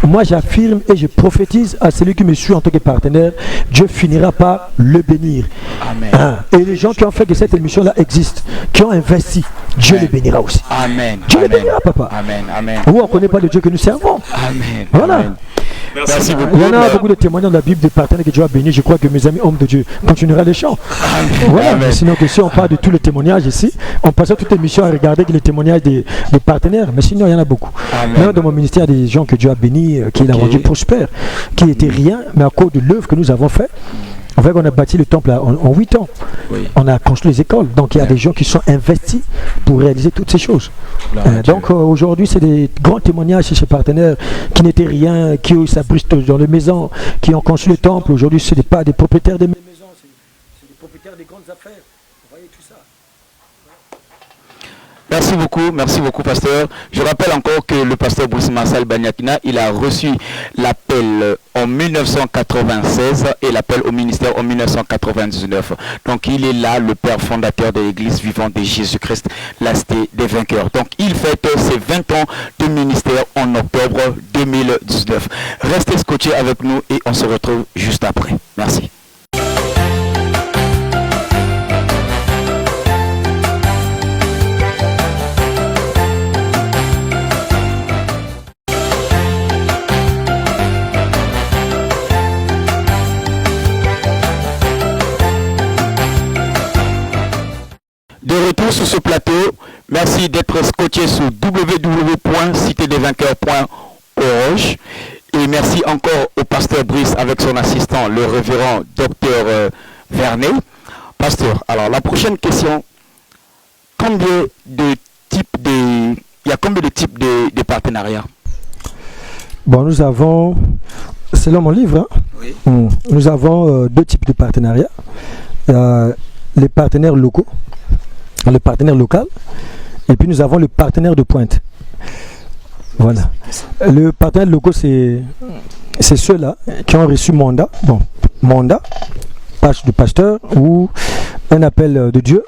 moi j'affirme et je prophétise à celui qui me suit en tant que partenaire, Dieu finira par le bénir. Amen. Hein? Et les gens qui ont fait que cette émission-là existe, qui ont investi, Dieu les bénira aussi. Amen. Dieu les Amen. bénira, papa. Amen. Amen. Nous, on ne connaît pas le Dieu que nous servons. Amen. Voilà. Amen. Merci beaucoup. Il y en a beaucoup de témoignages dans la Bible de partenaires que Dieu a bénis. Je crois que mes amis hommes de Dieu continueront les chants. Voilà. Amen. Sinon que si on parle de tous les témoignages ici, on passe toute l'émission à regarder les témoignages des partenaires. Mais sinon, il y en a beaucoup. Amen. Même dans mon ministère, il y a des gens que Dieu a bénis, qui l'a rendu prospère, qui n'étaient rien, mais à cause de l'œuvre que nous avons fait. En fait, on a bâti le temple en 8 ans. Oui. On a construit les écoles. Donc, il y a des gens qui sont investis pour réaliser toutes ces choses. Donc, aujourd'hui, c'est des grands témoignages chez ces partenaires qui n'étaient rien, qui s'abritent dans les maisons, qui ont construit le temple. Aujourd'hui, ce n'est pas des propriétaires des maisons, c'est des propriétaires des grandes affaires. Vous voyez tout ça. Merci beaucoup, pasteur. Je rappelle encore que le pasteur Brice Marcel Banyakina, il a reçu l'appel en 1996 et l'appel au ministère en 1999. Donc il est là, le père fondateur de l'église vivante de Jésus-Christ, la cité des vainqueurs. Donc il fête ses 20 ans de ministère en octobre 2019. Restez scotchés avec nous et on se retrouve juste après. Merci. De retour sur ce plateau, merci d'être scotché sur www.citedesvainqueurs.org et merci encore au pasteur Brice avec son assistant, le révérend docteur Vernet. Pasteur, alors la prochaine question, il y a combien de types de partenariats? Bon, nous avons, selon mon livre, oui. Nous avons 2 types de partenariats. Les partenaires locaux, le partenaire local, et puis nous avons le partenaire de pointe. Voilà. Le partenaire local, c'est ceux-là qui ont reçu mandat, de pasteur ou un appel de Dieu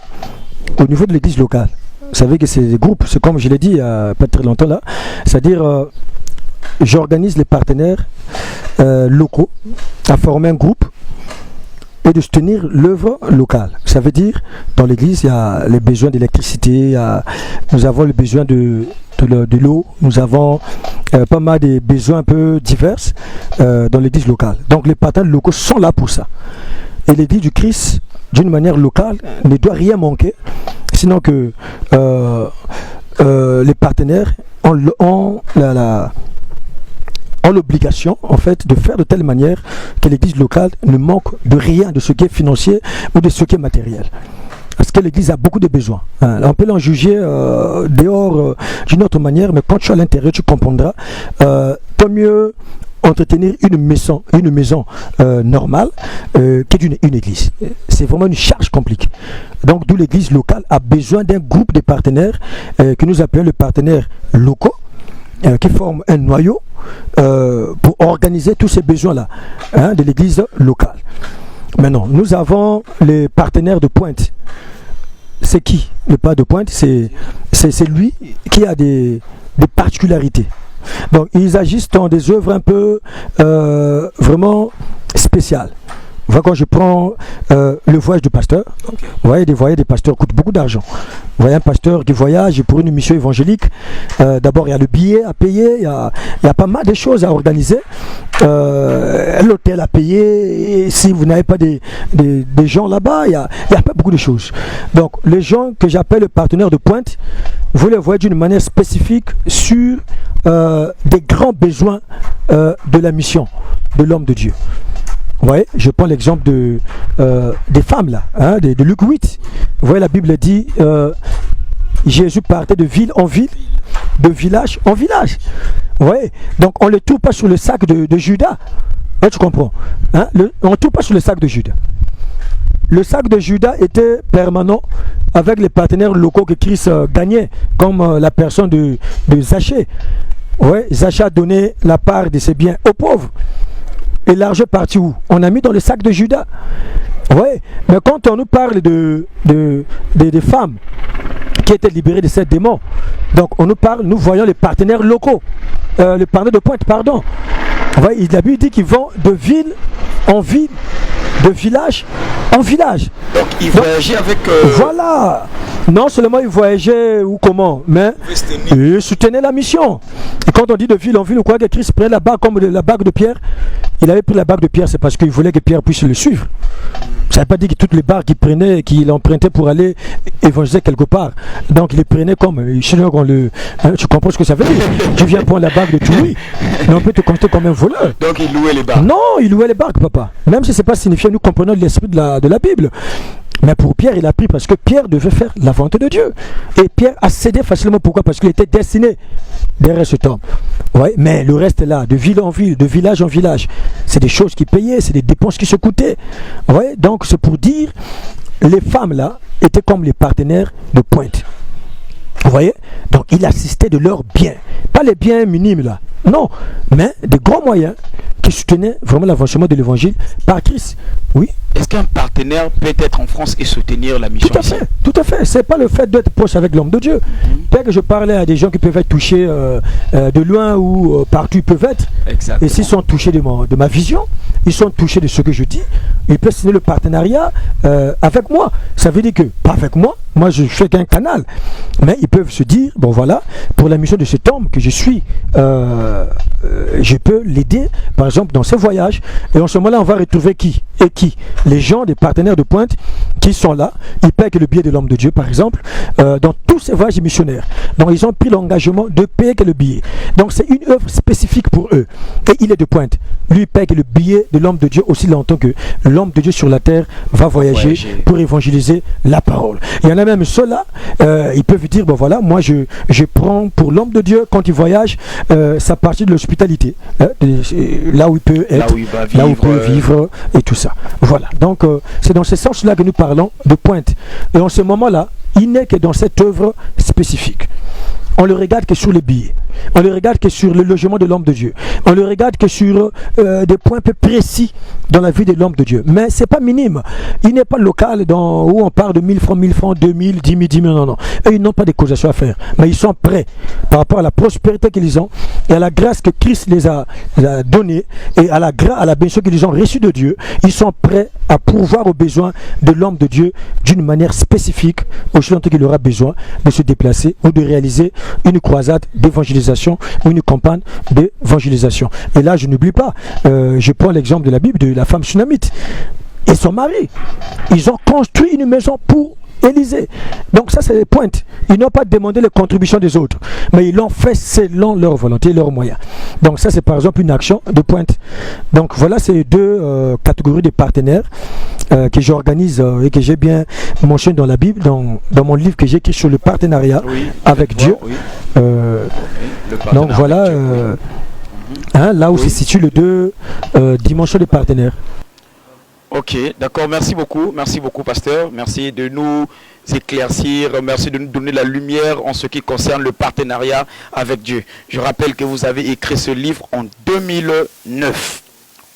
au niveau de l'église locale. Vous savez que c'est des groupes, c'est comme je l'ai dit il n'y a pas très longtemps là, c'est-à-dire j'organise les partenaires locaux à former un groupe et de soutenir l'œuvre locale. Ça veut dire, dans l'église, il y a les besoins d'électricité, nous avons le besoin de l'eau, nous avons pas mal de besoins un peu divers dans l'église locale. Donc les partenaires locaux sont là pour ça. Et l'église du Christ, d'une manière locale, ne doit rien manquer, sinon que les partenaires ont l'obligation en fait de faire de telle manière que l'église locale ne manque de rien de ce qui est financier ou de ce qui est matériel. Parce que l'église a beaucoup de besoins. On peut l'en juger dehors d'une autre manière, mais quand tu es à l'intérieur, tu comprendras. Tant mieux entretenir une maison normale qu'une église. C'est vraiment une charge compliquée. Donc d'où l'église locale a besoin d'un groupe de partenaires que nous appelons les partenaires locaux, qui forment un noyau pour organiser tous ces besoins-là de l'église locale. Maintenant, nous avons les partenaires de pointe. C'est qui le partenaire de pointe? C'est lui qui a des particularités. Donc, ils agissent dans des œuvres un peu vraiment spéciales. Voilà, quand je prends le voyage du pasteur, vous voyez, des voyages des pasteurs coûtent beaucoup d'argent. Vous voyez un pasteur qui voyage pour une mission évangélique, d'abord il y a le billet à payer, il y a pas mal de choses à organiser, l'hôtel à payer, et si vous n'avez pas des gens là-bas, il y a pas beaucoup de choses. Donc les gens que j'appelle les partenaires de pointe, vous les voyez d'une manière spécifique sur des grands besoins de la mission de l'homme de Dieu. Vous voyez, je prends l'exemple des femmes là, de Luc 8. Vous voyez, la Bible dit Jésus partait de ville en ville, de village en village. Vous voyez, donc on ne le trouve pas sur le sac de Judas. Tu comprends, on ne trouve pas sur le sac de Judas. le sac de Judas était permanent avec les partenaires locaux que Christ gagnait, comme la personne de Zachée. Ouais, Zachée a donné la part de ses biens aux pauvres. Et l'argent est parti où? On a mis dans le sac de Judas. Ouais, mais quand on nous parle de femmes qui étaient libérées de ces démons, donc on nous parle, nous voyons les partenaires locaux, les partenaires de pointe, pardon. Ouais, il a dit qu'ils vont de ville en ville, de village en village. Donc ils voyageaient avec... Voilà. Non seulement ils voyageaient ou comment, mais ils soutenaient la mission. Et quand on dit de ville en ville, ou quoi, que Christ prenait la barque comme la barque de Pierre, il avait pris la barque de Pierre, c'est parce qu'il voulait que Pierre puisse le suivre. Ça ne veut pas dire que toutes les barques qu'il prenait, qu'il empruntait pour aller évangéliser quelque part. Donc il les prenait comme... tu comprends ce que ça veut dire? Tu viens prendre la barque de Toulouse, mais on peut te constater comme un voleur. Donc il louait les barques. Non, il louait les barques, papa. Même si ce n'est pas signifié, nous comprenons l'esprit de la Bible. Mais pour Pierre, il a pris parce que Pierre devait faire la volonté de Dieu. Et Pierre a cédé facilement. Pourquoi? Parce qu'il était destiné derrière cet homme. Ouais, mais le reste est là, de ville en ville, de village en village. C'est des choses qui payaient, c'est des dépenses qui se coûtaient. Ouais, donc c'est pour dire, les femmes là étaient comme les partenaires de pointe. Vous voyez? Donc il assistait de leurs biens. Pas les biens minimes là. Non, mais des grands moyens qui soutenaient vraiment l'avancement de l'évangile par Christ. Oui. Est-ce qu'un partenaire peut être en France et soutenir la mission? Tout à fait. C'est pas le fait d'être proche avec l'homme de Dieu. Peut-être que je parlais à des gens qui peuvent être touchés de loin ou partout ils peuvent être. Exactement. Et s'ils sont touchés de ma vision, ils sont touchés de ce que je dis, ils peuvent signer le partenariat avec moi. Ça veut dire que, pas avec moi je fais qu'un canal. Mais ils peuvent se dire, bon voilà, pour la mission de cet homme que je suis, je peux l'aider, par exemple, dans ses voyages. Et en ce moment-là, on va retrouver qui? Les gens, des partenaires de pointe qui sont là, ils paient que le billet de l'homme de Dieu, par exemple, dans tous ces voyages missionnaires. Donc ils ont pris l'engagement de payer que le billet. Donc c'est une œuvre spécifique pour eux. Et il est de pointe. Lui, il paye que le billet de l'homme de Dieu aussi longtemps que l'homme de Dieu sur la terre va voyager pour évangéliser la parole. Il y en a même ceux-là, ils peuvent dire, bon voilà, moi je prends pour l'homme de Dieu, quand il voyage, sa partie de l'hospitalité. Là où il peut être, là où il peut vivre et tout ça. Voilà, donc c'est dans ce sens-là que nous parlons de pointe. Et en ce moment-là, il n'est que dans cette œuvre spécifique. On le regarde que sur les billets. On le regarde que sur le logement de l'homme de Dieu. On le regarde que sur des points peu précis dans la vie de l'homme de Dieu. Mais ce n'est pas minime. Il n'est pas local où on parle de 1000 francs, 2000, 10 000, non. Eux, ils n'ont pas de causations à faire. Mais ils sont prêts par rapport à la prospérité qu'ils ont et à la grâce que Christ les a donnée et à la bénédiction qu'ils ont reçue de Dieu. Ils sont prêts à pourvoir aux besoins de l'homme de Dieu d'une manière spécifique, aussi longtemps qu'il aura besoin de se déplacer ou de réaliser une croisade d'évangélisation ou une campagne d'évangélisation. Et là, je n'oublie pas, je prends l'exemple de la Bible de la femme sunamite et son mari. Ils ont construit une maison pour Élysée. Donc ça, c'est les pointes. Ils n'ont pas demandé les contributions des autres, mais ils l'ont fait selon leur volonté, leurs moyens. Donc ça, c'est par exemple une action de pointe. Donc voilà ces deux catégories de partenaires que j'organise et que j'ai bien mentionné dans la Bible, dans mon livre que j'ai écrit sur le partenariat avec Dieu. Oui. Donc voilà, là où se situent les deux dimensions des partenaires. Ok, d'accord, merci beaucoup, pasteur, merci de nous éclaircir, merci de nous donner la lumière en ce qui concerne le partenariat avec Dieu. Je rappelle que vous avez écrit ce livre en 2009.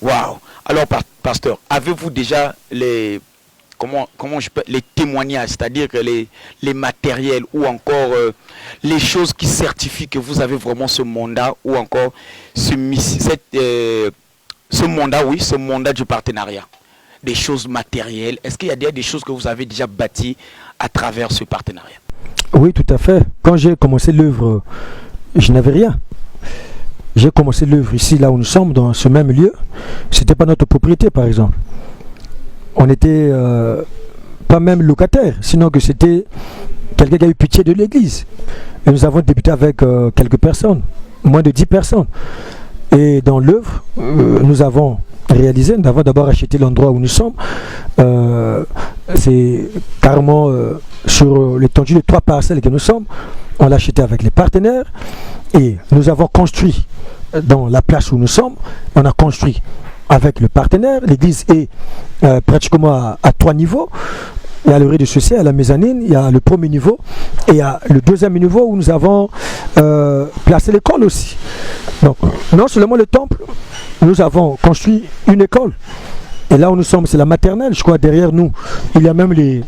Waouh! Alors, pasteur, avez-vous déjà les témoignages, c'est-à-dire que les matériels ou encore les choses qui certifient que vous avez vraiment ce mandat ou encore ce mandat du partenariat? Des choses matérielles. Est-ce qu'il y a des choses que vous avez déjà bâties à travers ce partenariat? Oui, tout à fait. Quand j'ai commencé l'œuvre, je n'avais rien. J'ai commencé l'œuvre ici, là où nous sommes, dans ce même lieu. C'était pas notre propriété, par exemple. On n'était pas même locataire, sinon que c'était quelqu'un qui a eu pitié de l'église. Et nous avons débuté avec quelques personnes, moins de 10 personnes. Et dans l'œuvre, nous avons réalisé, nous avons d'abord acheté l'endroit où nous sommes. C'est carrément sur l'étendue de 3 parcelles que nous sommes. On l'a acheté avec les partenaires et nous avons construit dans la place où nous sommes. On a construit avec le partenaire. L'église est pratiquement à 3 niveaux. Il y a le rez-de-chaussée, il y a la mezzanine, il y a le premier niveau et il y a le deuxième niveau où nous avons placé l'école aussi. Donc, non seulement le temple, nous avons construit une école. Et là où nous sommes, c'est la maternelle. Je crois derrière nous, il y a même les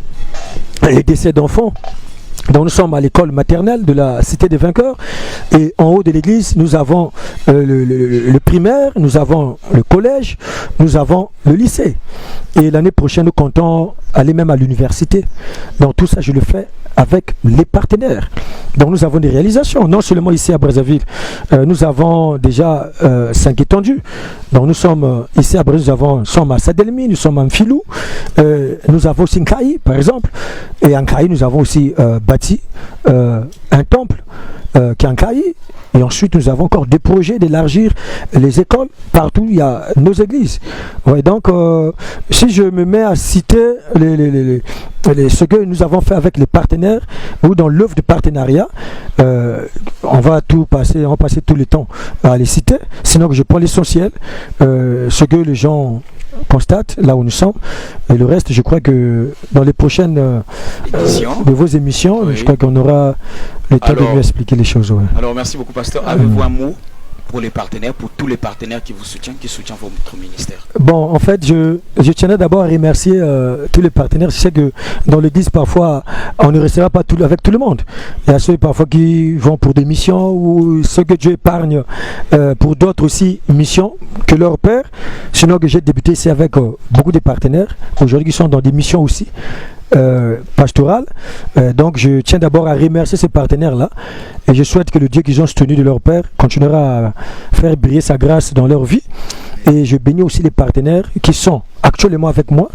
décès d'enfants. Donc nous sommes à l'école maternelle de la Cité des Vainqueurs et en haut de l'église nous avons le primaire, nous avons le collège, nous avons le lycée et l'année prochaine nous comptons aller même à l'université. Donc tout ça je le fais avec les partenaires. Donc nous avons des réalisations, non seulement ici à Brazzaville, nous avons déjà 5 étendues. Donc nous sommes ici à Brazzaville, nous sommes à Sadelmi, nous sommes à Mfilou, nous avons aussi Nkaï par exemple, et en Nkaï nous avons aussi bâti un temple qui est en Nkaï. Et ensuite, nous avons encore des projets d'élargir les écoles. Partout, il y a nos églises. Ouais, donc, si je me mets à citer ce que nous avons fait avec les partenaires, ou dans l'œuvre de partenariat, on va passer tout le temps à les citer. Sinon, je prends l'essentiel, ce que les gens constatent, là où nous sommes. Et le reste, je crois que dans les prochaines de vos émissions, oui, je crois qu'on aura le temps de mieux expliquer les choses. Ouais. Alors, merci beaucoup, pasteur. Avez-vous un mot pour les partenaires, pour tous les partenaires qui vous soutiennent, qui soutiennent votre ministère? Bon, en fait, je tiendrais d'abord à remercier tous les partenaires. Je sais que dans l'église, parfois, on ne restera pas avec tout le monde. Il y a ceux parfois qui vont pour des missions ou ceux que Dieu épargne pour d'autres aussi missions que leur père. Sinon, que j'ai débuté ici avec beaucoup de partenaires aujourd'hui qui sont dans des missions aussi. Pastorale. Donc je tiens d'abord à remercier ces partenaires-là et je souhaite que le Dieu qu'ils ont soutenu de leur Père continuera à faire briller sa grâce dans leur vie. Et je bénis aussi les partenaires qui sont actuellement avec moi,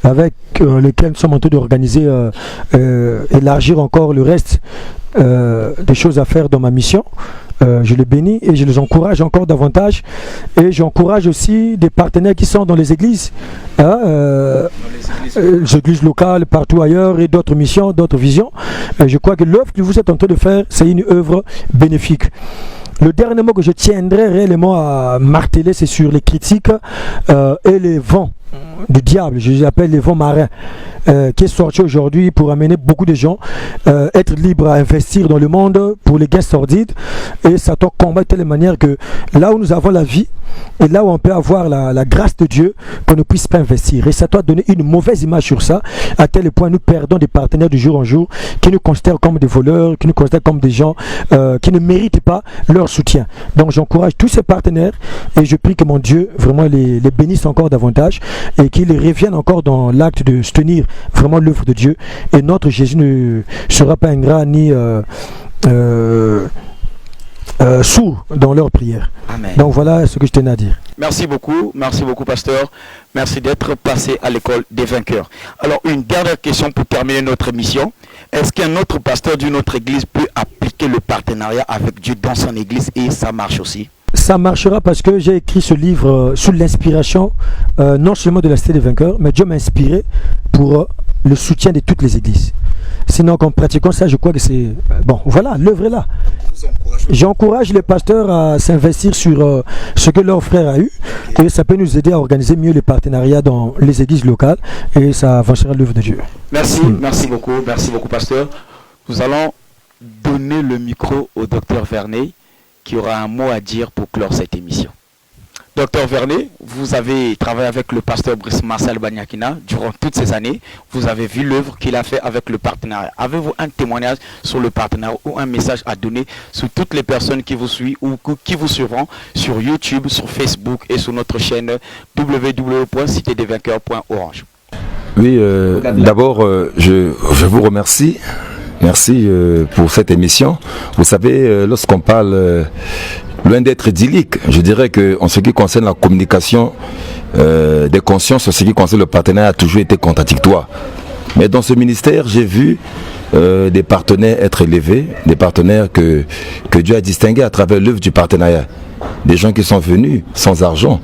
avec lesquels nous sommes en train d'organiser, élargir encore le reste des choses à faire dans ma mission. Je les bénis et je les encourage encore davantage. Et j'encourage aussi des partenaires qui sont dans les églises, les églises locales, partout ailleurs, et d'autres missions, d'autres visions. Je crois que l'œuvre que vous êtes en train de faire, c'est une œuvre bénéfique. Le dernier mot que je tiendrai réellement à marteler, c'est sur les critiques et les vents du diable, je les appelle les vents marins, qui est sorti aujourd'hui pour amener beaucoup de gens être libres à investir dans le monde pour les gains sordides. Et Satan combat de telle manière que là où nous avons la vie et là où on peut avoir la grâce de Dieu, qu'on ne puisse pas investir. Et Satan a donné une mauvaise image sur ça, à tel point nous perdons des partenaires de jour en jour qui nous considèrent comme des voleurs, qui nous considèrent comme des gens qui ne méritent pas leur soutien. Donc j'encourage tous ces partenaires et je prie que mon Dieu vraiment les bénisse encore davantage et qu'ils reviennent encore dans l'acte de soutenir vraiment l'œuvre de Dieu. Et notre Jésus ne sera pas ingrat ni sourd dans leur prière. Amen. Donc voilà ce que je tenais à dire. Merci beaucoup, pasteur. Merci d'être passé à l'école des vainqueurs. Alors une dernière question pour terminer notre émission. Est-ce qu'un autre pasteur d'une autre église peut appliquer le partenariat avec Dieu dans son église et ça marche aussi? Ça marchera parce que j'ai écrit ce livre sous l'inspiration non seulement de la Cité des Vainqueurs, mais Dieu m'a inspiré pour le soutien de toutes les églises. Sinon, en pratiquant ça, je crois que c'est... Bon, voilà, l'œuvre est là. J'encourage les pasteurs à s'investir sur ce que leur frère a eu et ça peut nous aider à organiser mieux les partenariats dans les églises locales et ça avancera l'œuvre de Dieu. Merci beaucoup, pasteur. Nous allons donner le micro au docteur Vernet qui aura un mot à dire pour clore cette émission. Docteur Vernet, vous avez travaillé avec le pasteur Brice Marcel Banyakina durant toutes ces années. Vous avez vu l'œuvre qu'il a fait avec le partenariat. Avez-vous un témoignage sur le partenariat ou un message à donner sur toutes les personnes qui vous suivent ou qui vous suivront sur YouTube, sur Facebook et sur notre chaîne www.citedesvainqueurs.org? Oui, d'abord, je vous remercie. Merci pour cette émission. Vous savez, lorsqu'on parle... loin d'être idyllique, je dirais qu'en ce qui concerne la communication des consciences, en ce qui concerne le partenariat, a toujours été contradictoire. Mais dans ce ministère, j'ai vu des partenaires être élevés, des partenaires que Dieu a distingués à travers l'œuvre du partenariat. Des gens qui sont venus sans argent,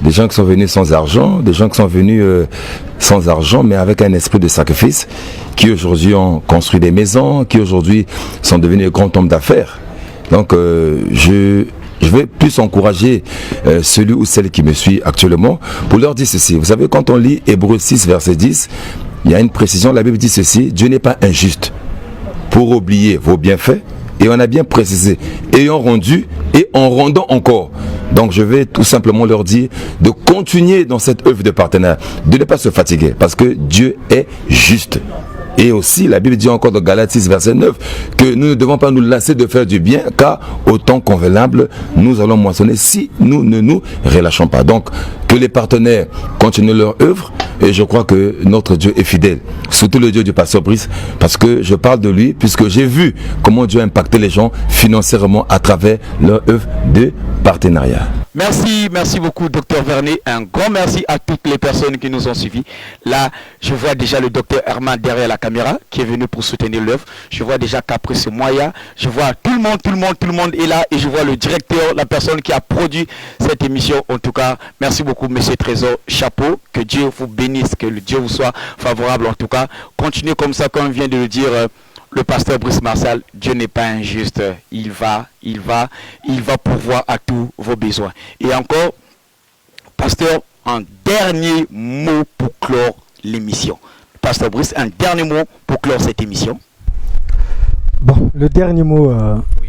des gens qui sont venus sans argent, des gens qui sont venus sans argent, mais avec un esprit de sacrifice, qui aujourd'hui ont construit des maisons, qui aujourd'hui sont devenus des grands hommes d'affaires. Donc je je vais plus encourager celui ou celle qui me suit actuellement pour leur dire ceci. Vous savez, quand on lit Hébreux 6, verset 10, il y a une précision, la Bible dit ceci: Dieu n'est pas injuste pour oublier vos bienfaits, et on a bien précisé, ayant rendu et en rendant encore. Donc je vais tout simplement leur dire de continuer dans cette œuvre de partenariat, de ne pas se fatiguer, parce que Dieu est juste. Et aussi, la Bible dit encore dans Galates 6, verset 9, que nous ne devons pas nous lasser de faire du bien, car au temps convenable, nous allons moissonner si nous ne nous relâchons pas. Donc, que les partenaires continuent leur œuvre, et je crois que notre Dieu est fidèle, surtout le Dieu du pasteur Brice, parce que je parle de lui, puisque j'ai vu comment Dieu a impacté les gens financièrement à travers leur œuvre de partenariat. Merci beaucoup, Dr Vernet. Un grand merci à toutes les personnes qui nous ont suivis. Là, je vois déjà le Dr Herman derrière la caméra qui est venu pour soutenir l'œuvre. Je vois déjà Caprice Moya. Je vois tout le monde est là. Et je vois le directeur, la personne qui a produit cette émission. En tout cas, merci beaucoup, Monsieur Trésor. Chapeau. Que Dieu vous bénisse, que le Dieu vous soit favorable. En tout cas, continuez comme ça, comme vient de le dire le pasteur Brice Martial. Dieu n'est pas injuste. Il va pourvoir à tous vos besoins. Et encore, pasteur, un dernier mot pour clore l'émission. Pasteur Brice, un dernier mot pour clore cette émission. Bon, le dernier mot...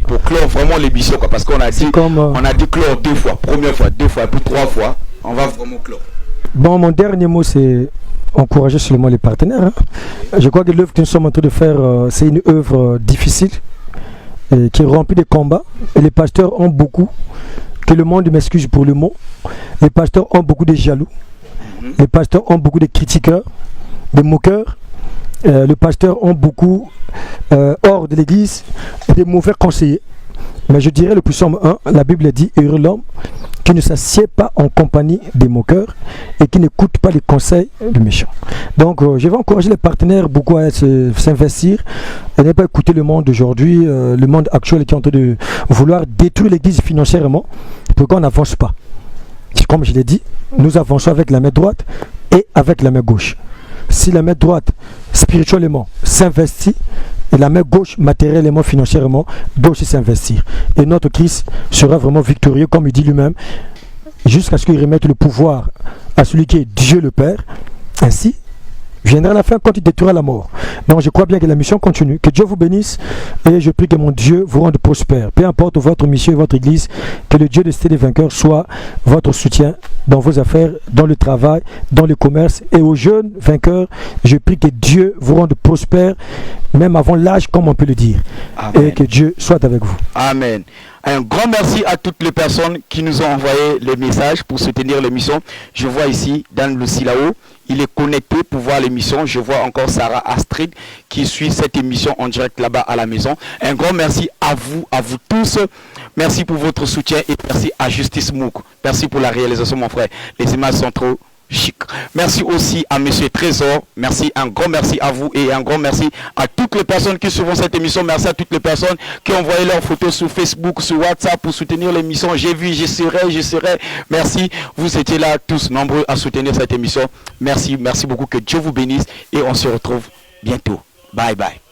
Pour clore vraiment l'émission, parce qu'on a dit, on a dit clore 2 fois. Première fois, 2 fois, puis 3 fois. On va vraiment clore. Bon, mon dernier mot, c'est encourager seulement les partenaires. Hein. Je crois que l'œuvre que nous sommes en train de faire, c'est une œuvre difficile, qui est remplie de combats. Et les pasteurs ont beaucoup, que le monde m'excuse pour le mot, les pasteurs ont beaucoup de jaloux. Les pasteurs ont beaucoup de critiqueurs, de moqueurs. Les pasteurs ont beaucoup, hors de l'église, des mauvais conseillers. Mais je dirais le psaume 1, la Bible dit: heureux l'homme qui ne s'assied pas en compagnie des moqueurs et qui n'écoute pas les conseils des méchants. Donc je vais encourager les partenaires beaucoup à s'investir et ne pas écouter le monde d'aujourd'hui, le monde actuel qui est en train de vouloir détruire l'église financièrement pour qu'on n'avance pas. Comme je l'ai dit, nous avançons avec la main droite et avec la main gauche. Si la main droite spirituellement s'investit, et la main gauche, matériellement, financièrement, doit aussi s'investir. Et notre Christ sera vraiment victorieux, comme il dit lui-même, jusqu'à ce qu'il remette le pouvoir à celui qui est Dieu le Père. Ainsi, viendra la fin quand il détruira la mort. Donc je crois bien que la mission continue. Que Dieu vous bénisse et je prie que mon Dieu vous rende prospère. Peu importe votre mission et votre église, que le Dieu de Cité des Vainqueurs soit votre soutien dans vos affaires, dans le travail, dans le commerce. Et aux jeunes vainqueurs, je prie que Dieu vous rende prospère, même avant l'âge, comme on peut le dire. Amen. Et que Dieu soit avec vous. Amen. Un grand merci à toutes les personnes qui nous ont envoyé les messages pour soutenir l'émission. Je vois ici, Dan Lucie là-haut, il est connecté pour voir l'émission. Je vois encore Sarah Astrid qui suit cette émission en direct là-bas à la maison. Un grand merci à vous tous. Merci pour votre soutien et merci à Justice Mouk. Merci pour la réalisation, mon frère. Les images sont trop chic. Merci aussi à Monsieur Trésor. Merci, un grand merci à vous et un grand merci à toutes les personnes qui suivent cette émission. Merci à toutes les personnes qui ont envoyé leurs photos sur Facebook, sur WhatsApp pour soutenir l'émission. J'ai vu, je serai. Merci. Vous étiez là tous nombreux à soutenir cette émission. Merci beaucoup. Que Dieu vous bénisse et on se retrouve bientôt. Bye bye.